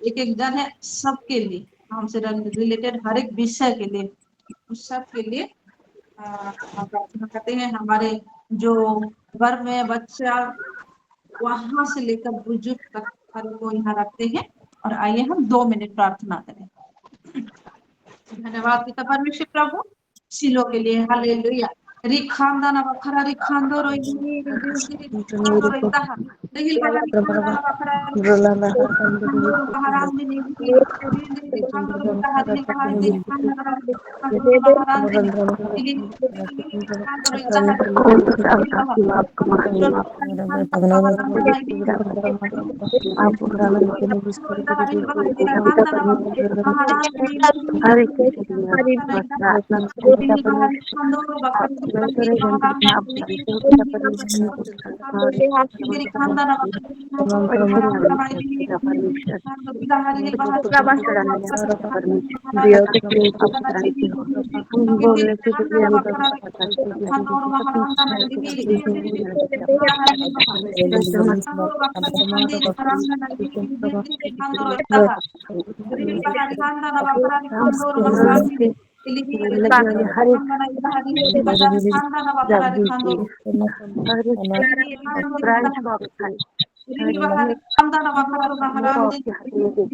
एक एक जन है सबके लिए, हमसे रिलेटेड हर एक विषय के लिए उस सब के लिए हम प्रार्थना करते हैं। हमारे जो घर में बच्चा वहां से लेकर बुजुर्ग तक हर को यहाँ रखते हैं। और आइए हम 2 मिनट प्रार्थना करें। धन्यवाद पिता परमेश्वर प्रभु शिलो के लिए। हालेलुया। रिखांदा ना बखरा रिखांदो रोइली रिखांदो रोइता हा रिहिल बहा रिखांदा ना बखरा रिखांदो रो बहराम ने नेगी रिखांदो रोइता हा रिहिल बहा रिखांदा ना रिखांदो रो बहराम ने रिखांदो रोइता हा रिहिल बहा जो रिखांदा बहराम ने नेगी रिहिल बहा रिखांदा ना बहराम ने हर नेगी एक चीज में आपका प्रार्थना करते हैं परमेश्वर। परमेश्वर है जन में आप जानते हो पिता परमेश्वर आपको हर एक परिचय में आगे पिता परमेश्वर प्रभा चढ़ाने में पिता परमेश्वर दिया के लिए कुछ जानते हो हम बोलने से तो भी हम सब पता पिता परमेश्वर सब कुछ है पिता परमेश्वर पिता परमेश्वर हमारे के लगने वाले हर एक जब दीजिए हर एक ब्रांच को आप खाली हर एक वो आपके हाथ में दे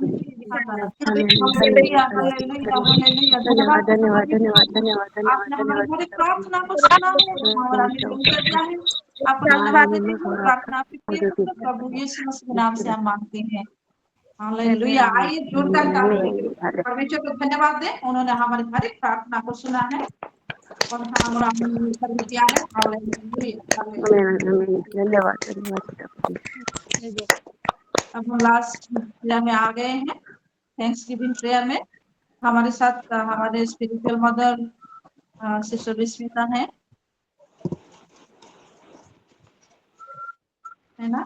हालेलुया हालेलुया हालेलुया। धन्यवाद धन्यवाद पिता धन्यवाद परमेश्वर धन्यवाद प्रभु धन्यवाद धन्यवाद आपने हमारी धन्यवाद हर एक पिता प्रार्थना को परमेश्वर सुना है और हमें उत्तर दिया है। आपको धन्यवाद देते हैं। प्रार्थना आपके प्रिय पुत्र प्रभु यीशु मसीह के नाम से हम मांगते हैं। हालेलुया। आइए जोरदार तालियों से परमेश्वर को धन्यवाद दें। उन्होंने हमारी हर एक प्रार्थना को सुना है और हमारा उत्तर भी दिया है। Hallelujah hallelujah. धन्यवाद धन्यवाद पिता परमेश्वर। अब हम लास्ट प्रेयर में आ गए हैं। थैंक्स गिविंग प्रेयर में हमारे साथ हमारे स्पिरिचुअल मदर सिस्टर विस्मिता है ना।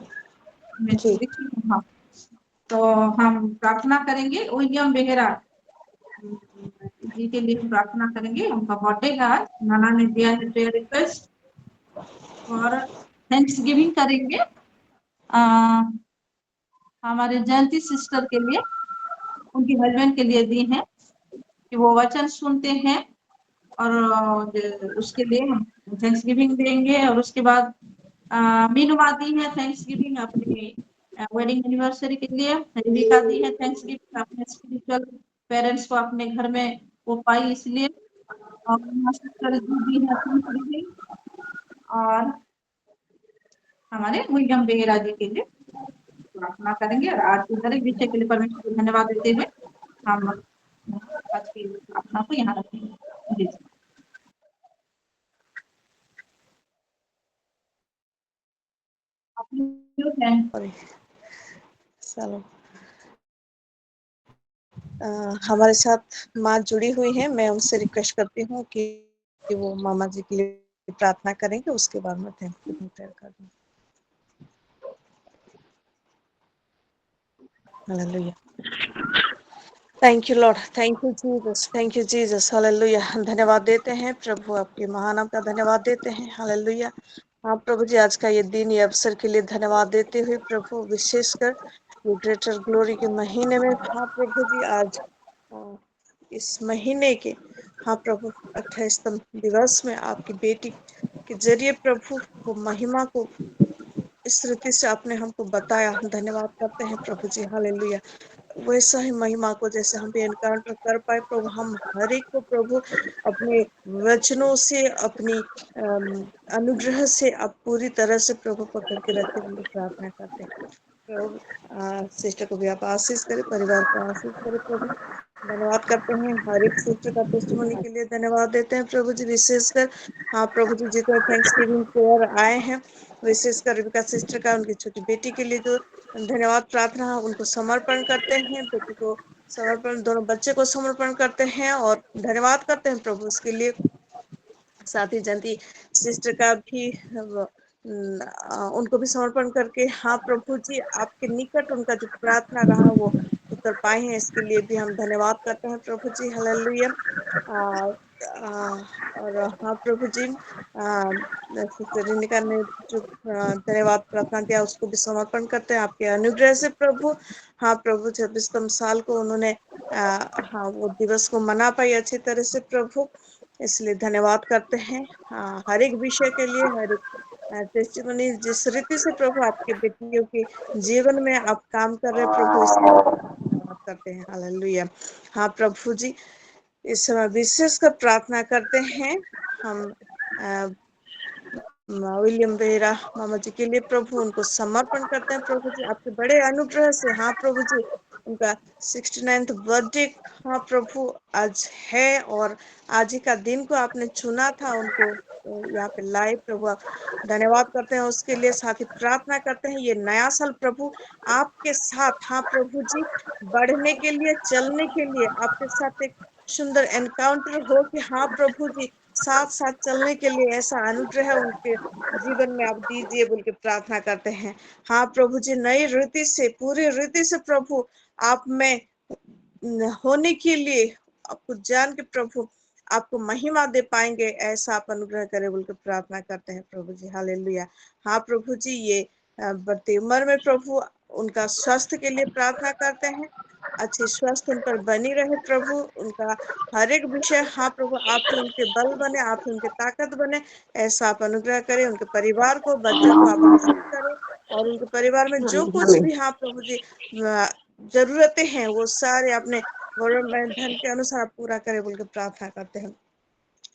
मैं तो देखी हूँ। हाँ, तो हम प्रार्थना करेंगे। विलियम बेहरा जी के लिए हम प्रार्थना करेंगे। उनका बर्थडे है आज। नाना ने दिया है प्रेयर रिक्वेस्ट और थैंक्स गिविंग करेंगे हमारे जयंती सिस्टर के लिए, उनके हस्बैंड के लिए दी है कि वो वचन सुनते हैं और उसके लिए हम थैंक्स गिविंग देंगे। और उसके बाद मीनू दी है थैंक्स गिविंग अपनी वेडिंग एनिवर्सरी के लिए। रिविका दी है थैंक्स गिविंग अपने स्पिरिचुअल पेरेंट्स को अपने घर में वो पाई इसलिए। और सिस्टर दी है थैंक्स गिविंग और हमारे विलियम बेहरा जी के लिए प्रार्थना करेंगे। और आज के हर एक विषय के लिए परमेश्वर को धन्यवाद देते हुए हम आज की प्रार्थना को यहाँ रखेंगे। जी चलो हमारे साथ माँ जुड़ी हुई है। मैं उनसे रिक्वेस्ट करती हूँ कि वो मामा जी के लिए प्रार्थना करेंगे। उसके बाद मैं थैंक यू प्रेयर कर दूँ। Hallelujah. Thank you Lord, thank you Jesus, thank you Jesus. Hallelujah. धन्यवाद देते हैं प्रभु, आपके महानाम का धन्यवाद देते हैं। हालेलुया। हाँ प्रभु जी, आज का ये दिन, ये अवसर के लिए धन्यवाद देते हुए प्रभु, विशेषकर ये ग्रेटर ग्लोरी के महीने में हाँ प्रभु जी, आज इस महीने के हाँ प्रभु 28वें दिवस में आपकी बेटी के जरिए प्रभु वो महिमा को इस रीति से आपने हमको बताया। धन्यवाद करते हैं प्रभु जी। हालेलुया। वैसा ही महिमा को जैसे हम भी एनकाउंटर कर पाए प्रभु, हम हर एक को प्रभु अपने वचनों से, अपनी अनुग्रह से आप पूरी तरह से प्रभु पकड़ के रखे, हम लोग प्रार्थना करते हैं प्रभु। सिस्टर को भी आप आशीष करें, परिवार को आशीष करें प्रभु। धन्यवाद करते हैं हर एक सिस्टर का टेस्टिमनी के लिए धन्यवाद देते हैं प्रभु जी। विशेषकर हाँ प्रभु जी, जितने थैंक्स गिविंग प्रेयर आए हैं, विशेषकर रिबिका सिस्टर का, उनकी छोटी बेटी के लिए जो धन्यवाद प्रार्थना उनको समर्पण करते हैं, बेटी को समर्पण, दोनों बच्चे को समर्पण करते हैं और धन्यवाद करते हैं प्रभु उसके लिए। साथ ही जयंती सिस्टर का भी उनको भी समर्पण करके हाँ प्रभु जी, आपके निकट उनका जो प्रार्थना रहा वो उत्तर पाए हैं, इसके लिए भी हम धन्यवाद करते हैं प्रभु जी। हालेलुया। और हाँ प्रभु जी, सिस्टर रिनिका ने जो धन्यवाद प्रार्थना किया उसको भी समर्पण करते हैं आपके अनुग्रह से प्रभु। हाँ प्रभु, 26वें साल को उन्होंने हाँ वो दिवस को मना पाई अच्छी तरह से प्रभु, इसलिए धन्यवाद करते हैं। हाँ, हर एक विषय के लिए, हर एक टेस्टिमनी जिस रीति से प्रभु आपके बेटियों के जीवन में आप काम कर रहे प्रभु, इसलिए धन्यवाद करते हैं। हालेलुया। हाँ प्रभु जी, इस समय विशेष कर प्रार्थना करते हैं हम विलियम बेरा मामा जी के लिए प्रभु, उनको समर्पण करते हैं प्रभु जी आपके बड़े अनुग्रह से। हाँ प्रभु जी, उनका 69th बर्थडे हाँ प्रभु आज है, और आज ही का दिन को आपने चुना था उनको यहाँ पे लाए प्रभु। धन्यवाद करते हैं उसके लिए, साथ ही प्रार्थना करते हैं ये नया साल प्रभु आपके साथ हाँ प्रभु जी बढ़ने के लिए, चलने के लिए, आपके साथ एक सुंदर एनकाउंटर हो कि हाँ प्रभु जी साथ साथ चलने के लिए ऐसा अनुग्रह उनके जीवन में आप दीजिए बोल के प्रार्थना करते हैं। हाँ प्रभु जी, नई रीति से, पूरी रीति से प्रभु आप में होने के लिए, आपको जान के प्रभु आपको महिमा दे पाएंगे, ऐसा आप अनुग्रह करें बोल के प्रार्थना करते हैं प्रभु जी। हालेलुया। हाँ प्रभु जी, ये बढ़ती उम्र में प्रभु उनका स्वास्थ्य के लिए प्रार्थना करते हैं, अच्छी स्वास्थ्य उन पर बनी रहे प्रभु, उनका हर एक विषय हाँ प्रभु आप ही उनके बल बने, आप ही उनके ताकत बने, ऐसा आप अनुग्रह करें। उनके परिवार को, बच्चों को आप ब्लेस करें, और उनके परिवार में जो कुछ भी हाँ प्रभु जी जरूरतें हैं वो सारे अपने गवर्नमेंट धन के अनुसार आप पूरा करें बोल के प्रार्थना करते हैं।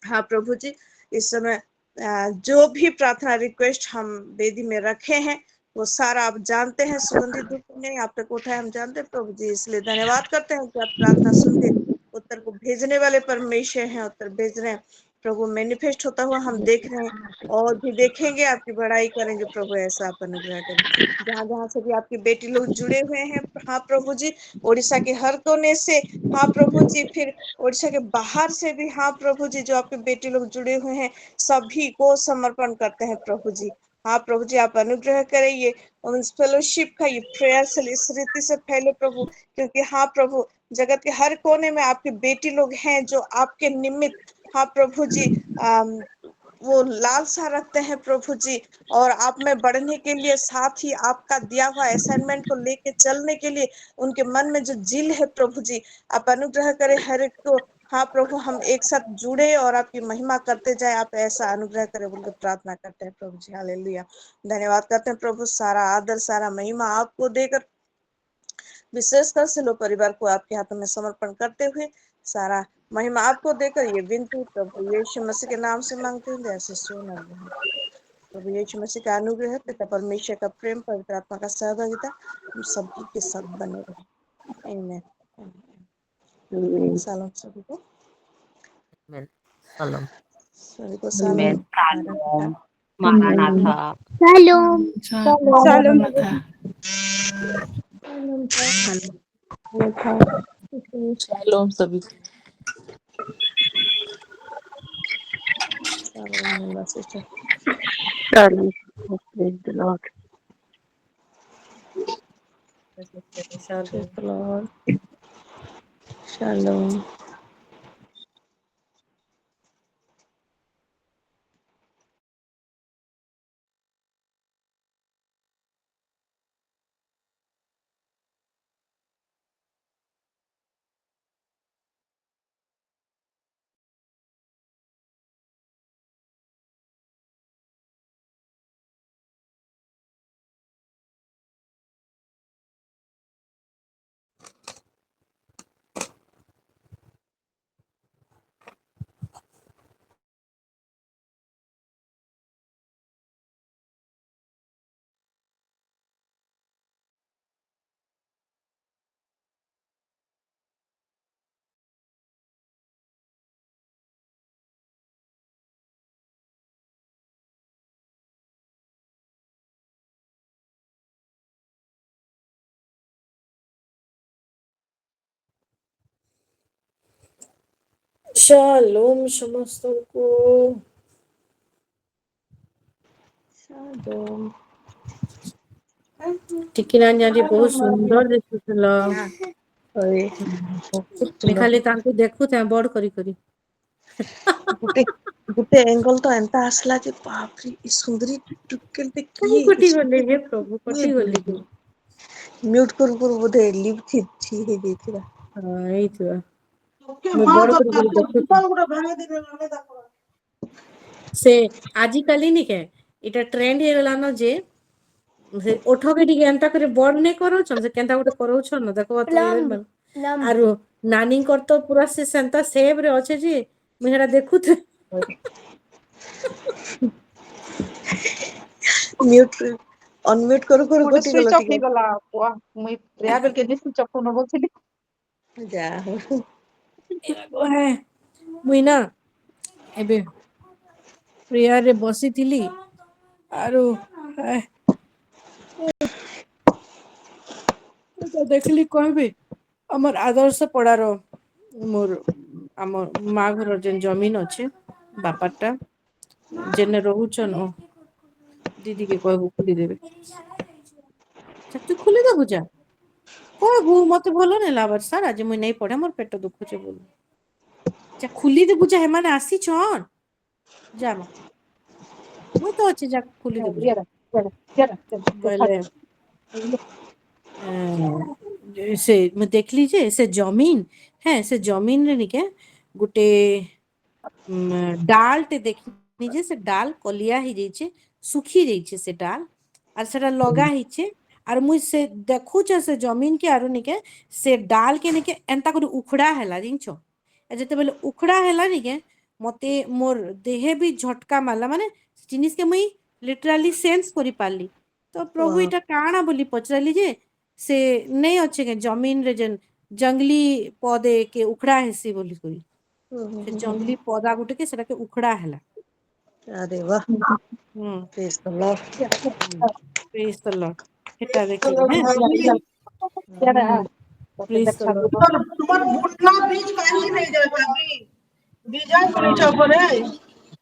हाँ प्रभु जी, इस समय जो भी प्रार्थना रिक्वेस्ट हम वेदी में रखे हैं वो सारा आप जानते हैं, सुगंधित धूप नहीं आप तक उठाए हम जानते हैं प्रभु जी, इसलिए धन्यवाद करते हैं कि आप प्रार्थना सुन के उत्तर को भेजने वाले परमेश्वर हैं, उत्तर भेज रहे हैं प्रभु, मैनिफेस्ट होता हुआ हम देख रहे हैं और भी देखेंगे, आपकी बड़ाई करेंगे प्रभु, ऐसा आप अनुग्रह करें। जहाँ जहाँ से भी आपकी बेटी लोग जुड़े हुए हैं हाँ प्रभु जी, उड़ीसा के हर कोने से हाँ प्रभु जी, फिर उड़ीसा के बाहर से भी हाँ प्रभु जी जो आपके बेटे लोग जुड़े हुए हैं सभी को समर्पण करते हैं प्रभु जी। हाँ प्रभु जी, आप अनुग्रह करें ये वुमेन्स फेलोशिप का ये प्रेयर सेल इस रीति से फैले प्रभु, क्योंकि हाँ प्रभु जगत के हर कोने में आपके बेटी लोग हैं जो आपके निमित्त हाँ प्रभु जी वो लालसा रखते हैं प्रभु जी, और आप में बढ़ने के लिए, साथ ही आपका दिया हुआ असाइनमेंट को लेके चलने के लिए उनके मन में जो जिल है प्रभु जी, आप अनुग्रह करें हर एक को हाँ प्रभु हम एक साथ जुड़े और आपकी महिमा करते जाए, आप ऐसा अनुग्रह करें बोल के प्रार्थना करते हैं प्रभु जी। हालेलुया। धन्यवाद करते हैं प्रभु, सारा आदर सारा महिमा आपको देकर विशेषकर से लो परिवार को आपके हाथों में समर्पण करते हुए सारा महिमा आपको देकर ये विनती प्रभु यीशु मसीह के नाम से मांगते हैं, जैसे सोना प्रभु यीशु मसीह का अनुग्रह, पिता परमेश्वर का प्रेम, पवित्र आत्मा का सहभागिता हम सभी के साथ बने रहे। आमीन। सलाम सभी को, सलाम। सभी को सलाम। मारानाथा। Shalom. Shalom. शालोम सभी। सलाम sister. Shalom. Praise the Lord. Praise the Lord. Shalom. Shalom समस्तଙ୍କୁ। Shalom. ଟିକିନାନି ବହୁତ ସୁନ୍ଦର ଦିଶୁଥିଲ। ମୁଁ ଖାଲି ତାଙ୍କୁ ଦେଖୁଥାଏ ବଡ କରି କରି। गुटे गुटे एंगल तो एंता आसला जे बाप रे ई सुंदरी टुकेलते କାହିଁ किए କଟିଗଲେ ହେ ପ୍ରଭୁ किए କଟିଗଲେ କି? म्यूट कर बोधे लिव थी हे देथिरा। ହେଇଥିବ ମୁଁ ବଡ କରି ଦେଖୁଛି ସେ ଆଜି କାଲି ନି କେ ଏଟା ଟ୍ରେଣ୍ଡ ହେଇଗଲା ନା ଯେ ସେ ଓଠକେ ଟିକେ ଏନ୍ତା କରି ବଡ ନେଇ କରାଉଛନ୍ ସେ କେନ୍ତା ଗୋଟେ କରାଉଛନ୍ ନା ଦେଖ ଆରୁ ନାନୀଙ୍କର ତ ପୁରା ସେ ସେନ୍ତା ସେଭ ରେ ଅଛେ ଯେ ମୁଁ ସେଟା ଦେଖୁଥି म्यूट अनम्यूट करू करू ଗୋଟେ कटी ସୁଇଚ गला ଅଫ୍ टिके ହେଇଗଲା ପୁଆ ମୁଇଁ ପ୍ରେୟା ବେଲ କେନି ସୁଇଚ ଅଫ୍ ନବଥିଲି जा हो ମୁଇଁ ନା ଏବେ ପ୍ରେୟାରରେ ବସିଥିଲି ଆରୁ ତ ଦେଖିଲି କହିବି ଆମର ଆଦର୍ଶ ପଡାର ମୋର ଆମ ମା ଘର ଯେନ୍ ଜମିନ ଅଛେ ବାପାରଟା ଯେନେ ରହୁଛନ ଦିଦି କେ କହିବୁ ଖୋଲିଦେବେ ତୁ ଖୋଲି ଦବୁ ଯା କହିବୁ ମତେ ଭଲ ନାଇଁ ଲାଗବାର ସାର୍ ଆଜି ମୁଇଁ ନେଇ ପଢେ ମୋର ପେଟ ଦୁଖୁଛେ ବୋଲି ଯା ଖୁଲି ଦେବୁ ଯା ହେମାନେ ଆସିଛନ୍ ଯା ମା ମୁଇଁ ତ ଅଛି ଯା ଖୁଲି ଦେବୁ ଯା ବୋଇଲେ ସେ ମୁଁ ଦେଖିଲି ଯେ ସେ ଜମିନ ହେଁ ସେ ଜମିନରେ ନିକେ ଗୋଟେ ଡାଲଟେ ଦେଖିନି ଯେ ସେ ଡାଲ କଲିଆ ହେଇଯାଇଛି ଶୁଖି ଯାଇଛି ସେ ଡାଲ ଆର୍ ସେଟା ଲଗା ହେଇଛେ ଆର୍ ମୁଇଁ ସେ ଦେଖୁଛେ ସେ ଜମିନ କି ଆରୁ ନିକେ ସେ ଡାଲ କେ ନିକେ ଏନ୍ତା କରି ଉଖଡା ହେଲା ଜିନିଛ ଯେତେବେଲେ ଉଖଡା ହେଲା ନିକେ ମତେ ମୋର ଦେହେ ବି ଝଟକା ମାରଲା ମାନେ ଜିନିଷ କେ ମୁଇଁ ଲିଟରାଲି ସେନ୍ସ କରି ପାରିଲି ତ ପ୍ରଭୁ ଏଇଟା କାଣା ବୋଲି ପଚାରିଲି ଯେ ସେ ନେଇ ଅଛେ କେ ଜମିନରେ ଯେନ୍ ଜଙ୍ଗଲି ପଦେ କେ ଉଖଡା ହେସି ବୋଲି କରି ସେ ଜଙ୍ଗଲି ପଦା ଗୋଟେ କେ ସେଟାକେ ଉଖଡା ହେଲା अरे वाह ହୁଁ praise the Lord praise the Lord ହେଟା ଦେଖିଲି ହେଁ ପ୍ରେଜ ଦ ଲର୍ଡ তোমার ভুটনা বীজ কাহি নেই যায় ভাবি বীজ করিছ পরে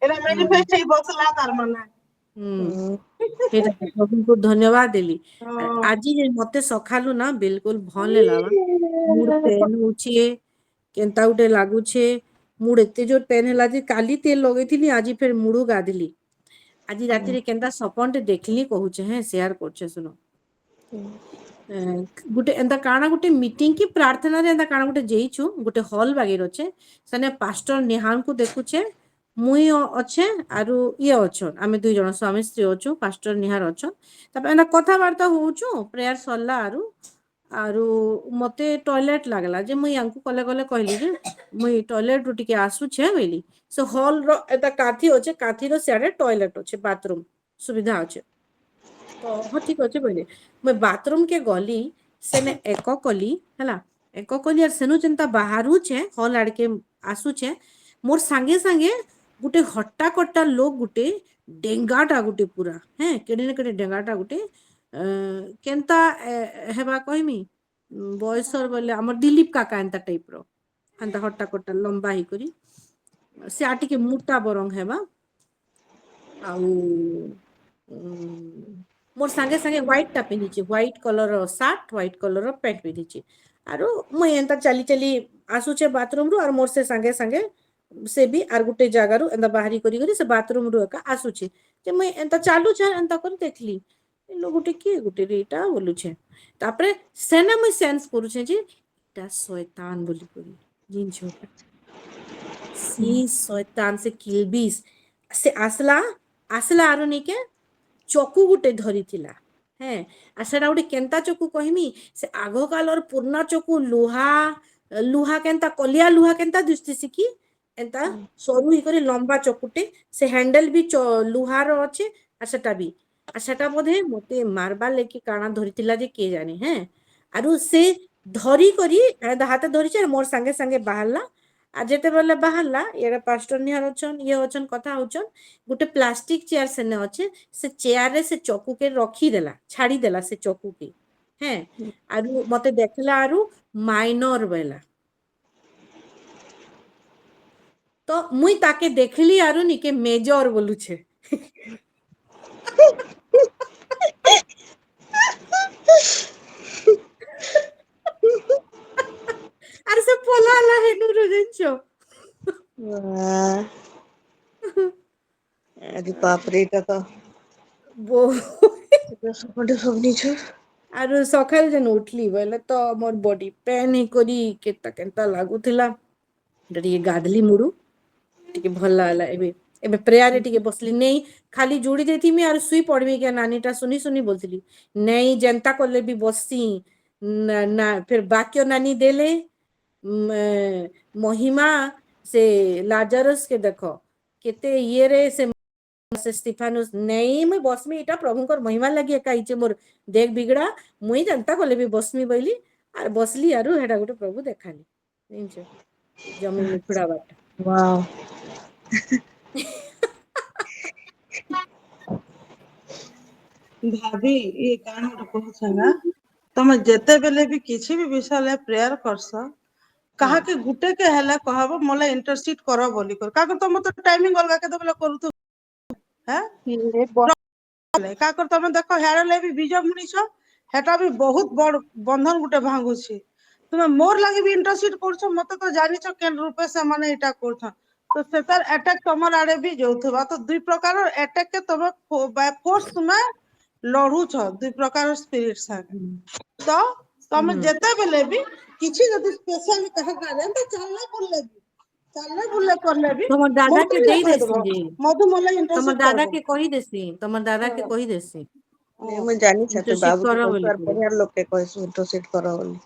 এরা ম্যানিফেস্ট হই বসলা তার মানে ସେଇଟା ପ୍ରଭୁଙ୍କୁ ଧନ୍ୟବାଦ ଦେଲି ଆଜି ମତେ ସକାଳୁ ନା ବିଲକୁଲ ଭଲ ନାଇଁ ଲାଗବା ମୁଡ ପେନ୍ ହଉଛେ କେନ୍ତା ଗୋଟେ ଲାଗୁଛେ ମୁଡ ଏତେ ଜୋର ପେନ୍ ହେଲା ଯେ କାଲି ତେଲ ଲଗେଇଥିଲି ଆଜି ଫେର ମୁଡୁ ଗାଧିଲି ଆଜି ରାତିରେ କେନ୍ତା ସପନଟେ ଦେଖିଲି କହୁଛେ ହେଁ ସେୟାର କରୁଛେ ଶୁଣ ଗୋଟେ ଏନ୍ତା କାଣା ଗୋଟେ ମିଟିଂ କି ପ୍ରାର୍ଥନାରେ ଏନ୍ତା କାଣା ଗୋଟେ ଯାଇଛୁ ଗୋଟେ ହଲ୍ ବାଗେର ଅଛେ ସେନେ ପାଷ୍ଟର ନିହାଳଙ୍କୁ ଦେଖୁଛେ ମୁଇଁ ଅଛେ ଆରୁ ଇଏ ଅଛନ୍ ଆମେ ଦୁଇ ଜଣ ସ୍ୱାମୀ ସ୍ତ୍ରୀ ଅଛୁ ପାଷ୍ଟର ନିହାର ଅଛନ୍ ତାପରେ ଏନ୍ତା କଥାବାର୍ତ୍ତା ହଉଛୁ ପ୍ରେୟାର ସରିଲା ଆରୁ ମତେ ଟଏଲେଟ ଲାଗଲା ଯେ ମୁଇଁ ୟାଙ୍କୁ କଲେ କଲେ କହିଲି ଯେ ମୁଇଁ ଟଏଲେଟ ରୁ ଟିକେ ଆସୁଛେ ବୋଇଲି ସେ ହଲ ର ଏଟା କାଠି ଅଛେ କାଠିର ସିଆଡେ ଟଏଲେଟ ଅଛେ ବାଥରୁମ ସୁବିଧା ଅଛେ ତ ହଁ ଠିକ ଅଛେ ବୋଇଲେ ମୁଇଁ ବାଥରୁମ କେ ଗଲି ସେନେ ଏକ କଲି ହେଲା ଏକ କଲି ଆର୍ ସେନୁ ଯେନ୍ତା ବାହାରୁଛେ ହଲ ଆଡକେ ଆସୁଛେ ମୋର ସାଙ୍ଗେ ସାଙ୍ଗେ ଗୋଟେ ହଟ୍ଟା କଟ୍ଟା ଲୋକ ଗୋଟେ ଡେଙ୍ଗାଟା ଗୋଟେ ପୁରା ହେଁ କେଡେ ନା କେଡେ ଡେଙ୍ଗାଟା ଗୋଟେ କେନ୍ତା ହେବା କହମି ବୟସର ବୋଇଲେ ଆମର ଦିলীପ କାକା ଏନ୍ତା ଟାଇପ ର ହେନ୍ତା ହଟ୍ଟା କଟ୍ଟା ଲମ୍ବା ହେଇକରି ସେ ଆଉ ଟିକେ ମୋଟା ବରଂ ହେବା ଆଉ ମୋର ସାଙ୍ଗେ ସାଙ୍ଗେ ହ୍ୱାଇଟ ଟା ପିନ୍ଧିଛି white colour shirt white colour pant ପିନ୍ଧିଛି ଆରୁ ମୁଇଁ ଏନ୍ତା ଚାଲି ଚାଲି ଆସୁଛେ ବାଥରୁମ ରୁ ଆର୍ ମୋର ସେ ସାଙ୍ଗେ ସାଙ୍ଗେ ସେ ବି ଆର୍ ଗୋଟେ ଜାଗାରୁ ଏନ୍ତା ବାହାରି କରି ସେ ବାଥରୁମ ରୁ ଏକା ଆସୁଛେ ଯେ ମୁଇଁ ଏନ୍ତା ଚାଲୁଛେ ଏନ୍ତା କରି ଦେଖିଲି ଲୋକ ଗୋଟେ କିଏ ଗୋଟେ ଏଇଟା ବୋଲୁଛେ ତାପରେ ସେନେ ମୁଇଁ ସେନ୍ସ କରୁଛେ ଯେ ଏଟା ଶୈତାନ ବୋଲି କରି ଜିନିଷ ଶୈତାନ ସେ କିଲବିସ ସେ ଆସିଲା ଆରୁ ନିକେ ଚକୁ ଗୋଟେ ଧରିଥିଲା ହେଁ ଆଉ ସେଟା ଗୋଟେ କେନ୍ତା ଚକୁ କହମି ସେ ଆଗ କାଲର ପୁରୁଣା ଚକୁ ଲୁହା କେନ୍ତା କଲିଆ ଲୁହା କେନ୍ତା ଦିଶଥିସି କି ଏନ୍ତା ସରୁ ହେଇକରି ଲମ୍ବା ଚକୁଟେ ସେ ହ୍ୟାଣ୍ଡେଲ ବି ଲୁହାର ଅଛେ ଆର୍ ସେଟା ବି ଆର୍ ସେଟା ବୋଧେ ମତେ ମାରବାର ଲାଗି କାଣା ଧରିଥିଲା ଯେ କିଏ ଜାଣି ହେଁ ଆରୁ ସେ ଧରି କରି ହାତ ଧରିଛେ ମୋର ସାଙ୍ଗେ ସାଙ୍ଗେ ବାହାରଲା ଆଉ ଯେତେବେଳେ ବାହାରଲା ଇଆଡେ ପାଷ୍ଟର ନିହାର ଅଛନ୍ ଇଏ ଅଛନ୍ କଥା ହଉଛନ୍ ଗୋଟେ ପ୍ଲାଷ୍ଟିକ ଚେୟାର ସେନେ ଅଛେ ସେ ଚେୟାର ରେ ସେ ଚକୁକେ ରଖିଦେଲା ଛାଡିଦେଲା ସେ ଚକୁକେ ହେଁ ଆରୁ ମତେ ଦେଖିଲା ଆରୁ ମାଇନର ବଇଲା ତ ମୁଇଁ ତାକେ ଦେଖିଲି ଆରୁ ନିକେ ମେଜର ବୋଲୁଛେ ଆରେ ସେ ପଲାଲା ହେନୁରୁ ଜାଣିଛ अरे बाप रे এটা তো বহু এটা সপটে সব নিছ आरो सकाल जन उठली बोले तो मोर बॉडी पेन ही करी केता केता लागुथिला टिके गाधली मुडू टिके भल लागला एबे एबे प्रेयर रे टिके बसली नहीं खाली जोड़ी देती मी आर सुई पड़मी क्या नानीटा सुनी सुनी बोलती नहीं जनता कोले भी बसती ना फिर बाक्य नानी देले महिमा से लाजरस के देखो केते ये रे से स्टीफानुस नहीं मैं बसमी इटा प्रभुकर महिमा लगी एकाइचे मोर देख बिगड़ा मुई जनता कोले भी बसमी बोली आर बसली आरु हेडा गोटे प्रभु देखाली निंचो जमी मुखड़ा बाट वाओ भाभी ये कान गोटे कहछ ना तमे जेते बेले भी किछि भी विषय ले प्रेयर करस कहा के गुटे के हला कहबो मोला इंटरसीड करो बोली कर का कर तमे तो टाइमिंग अलगा के दबले करू तो हैं का कर तमे देखो हेडा ले भी बीज मुनिछ हेटा भी बहुत बड़ बंधन गुटे भांगु छी तुमे मोर लागे भी इंटरसीड करछ मते तो जानिछ केन रूपे से माने इटा करछ तो सेतार अटैक तमर आड़े भी जोथबा तो दुई प्रकार अटैक के तमे बाय फोर्स तुमे लड़ू छ दुई प्रकार स्पिरिट संगे तो तमे जेते बेले भी किछि जदी स्पेशल कह करे तो चलले बुलले करले भी तमर दादा के देई मधु देसी जी मधु मोला तमर इंटरसीड दादा करबो के कहि देसी तमर दादा के कहि देसी नहीं मैं जानी चाहते इंटरसीड बाबू के करो बोली परिवार लोग के कहसु इंटरसीड करो बोली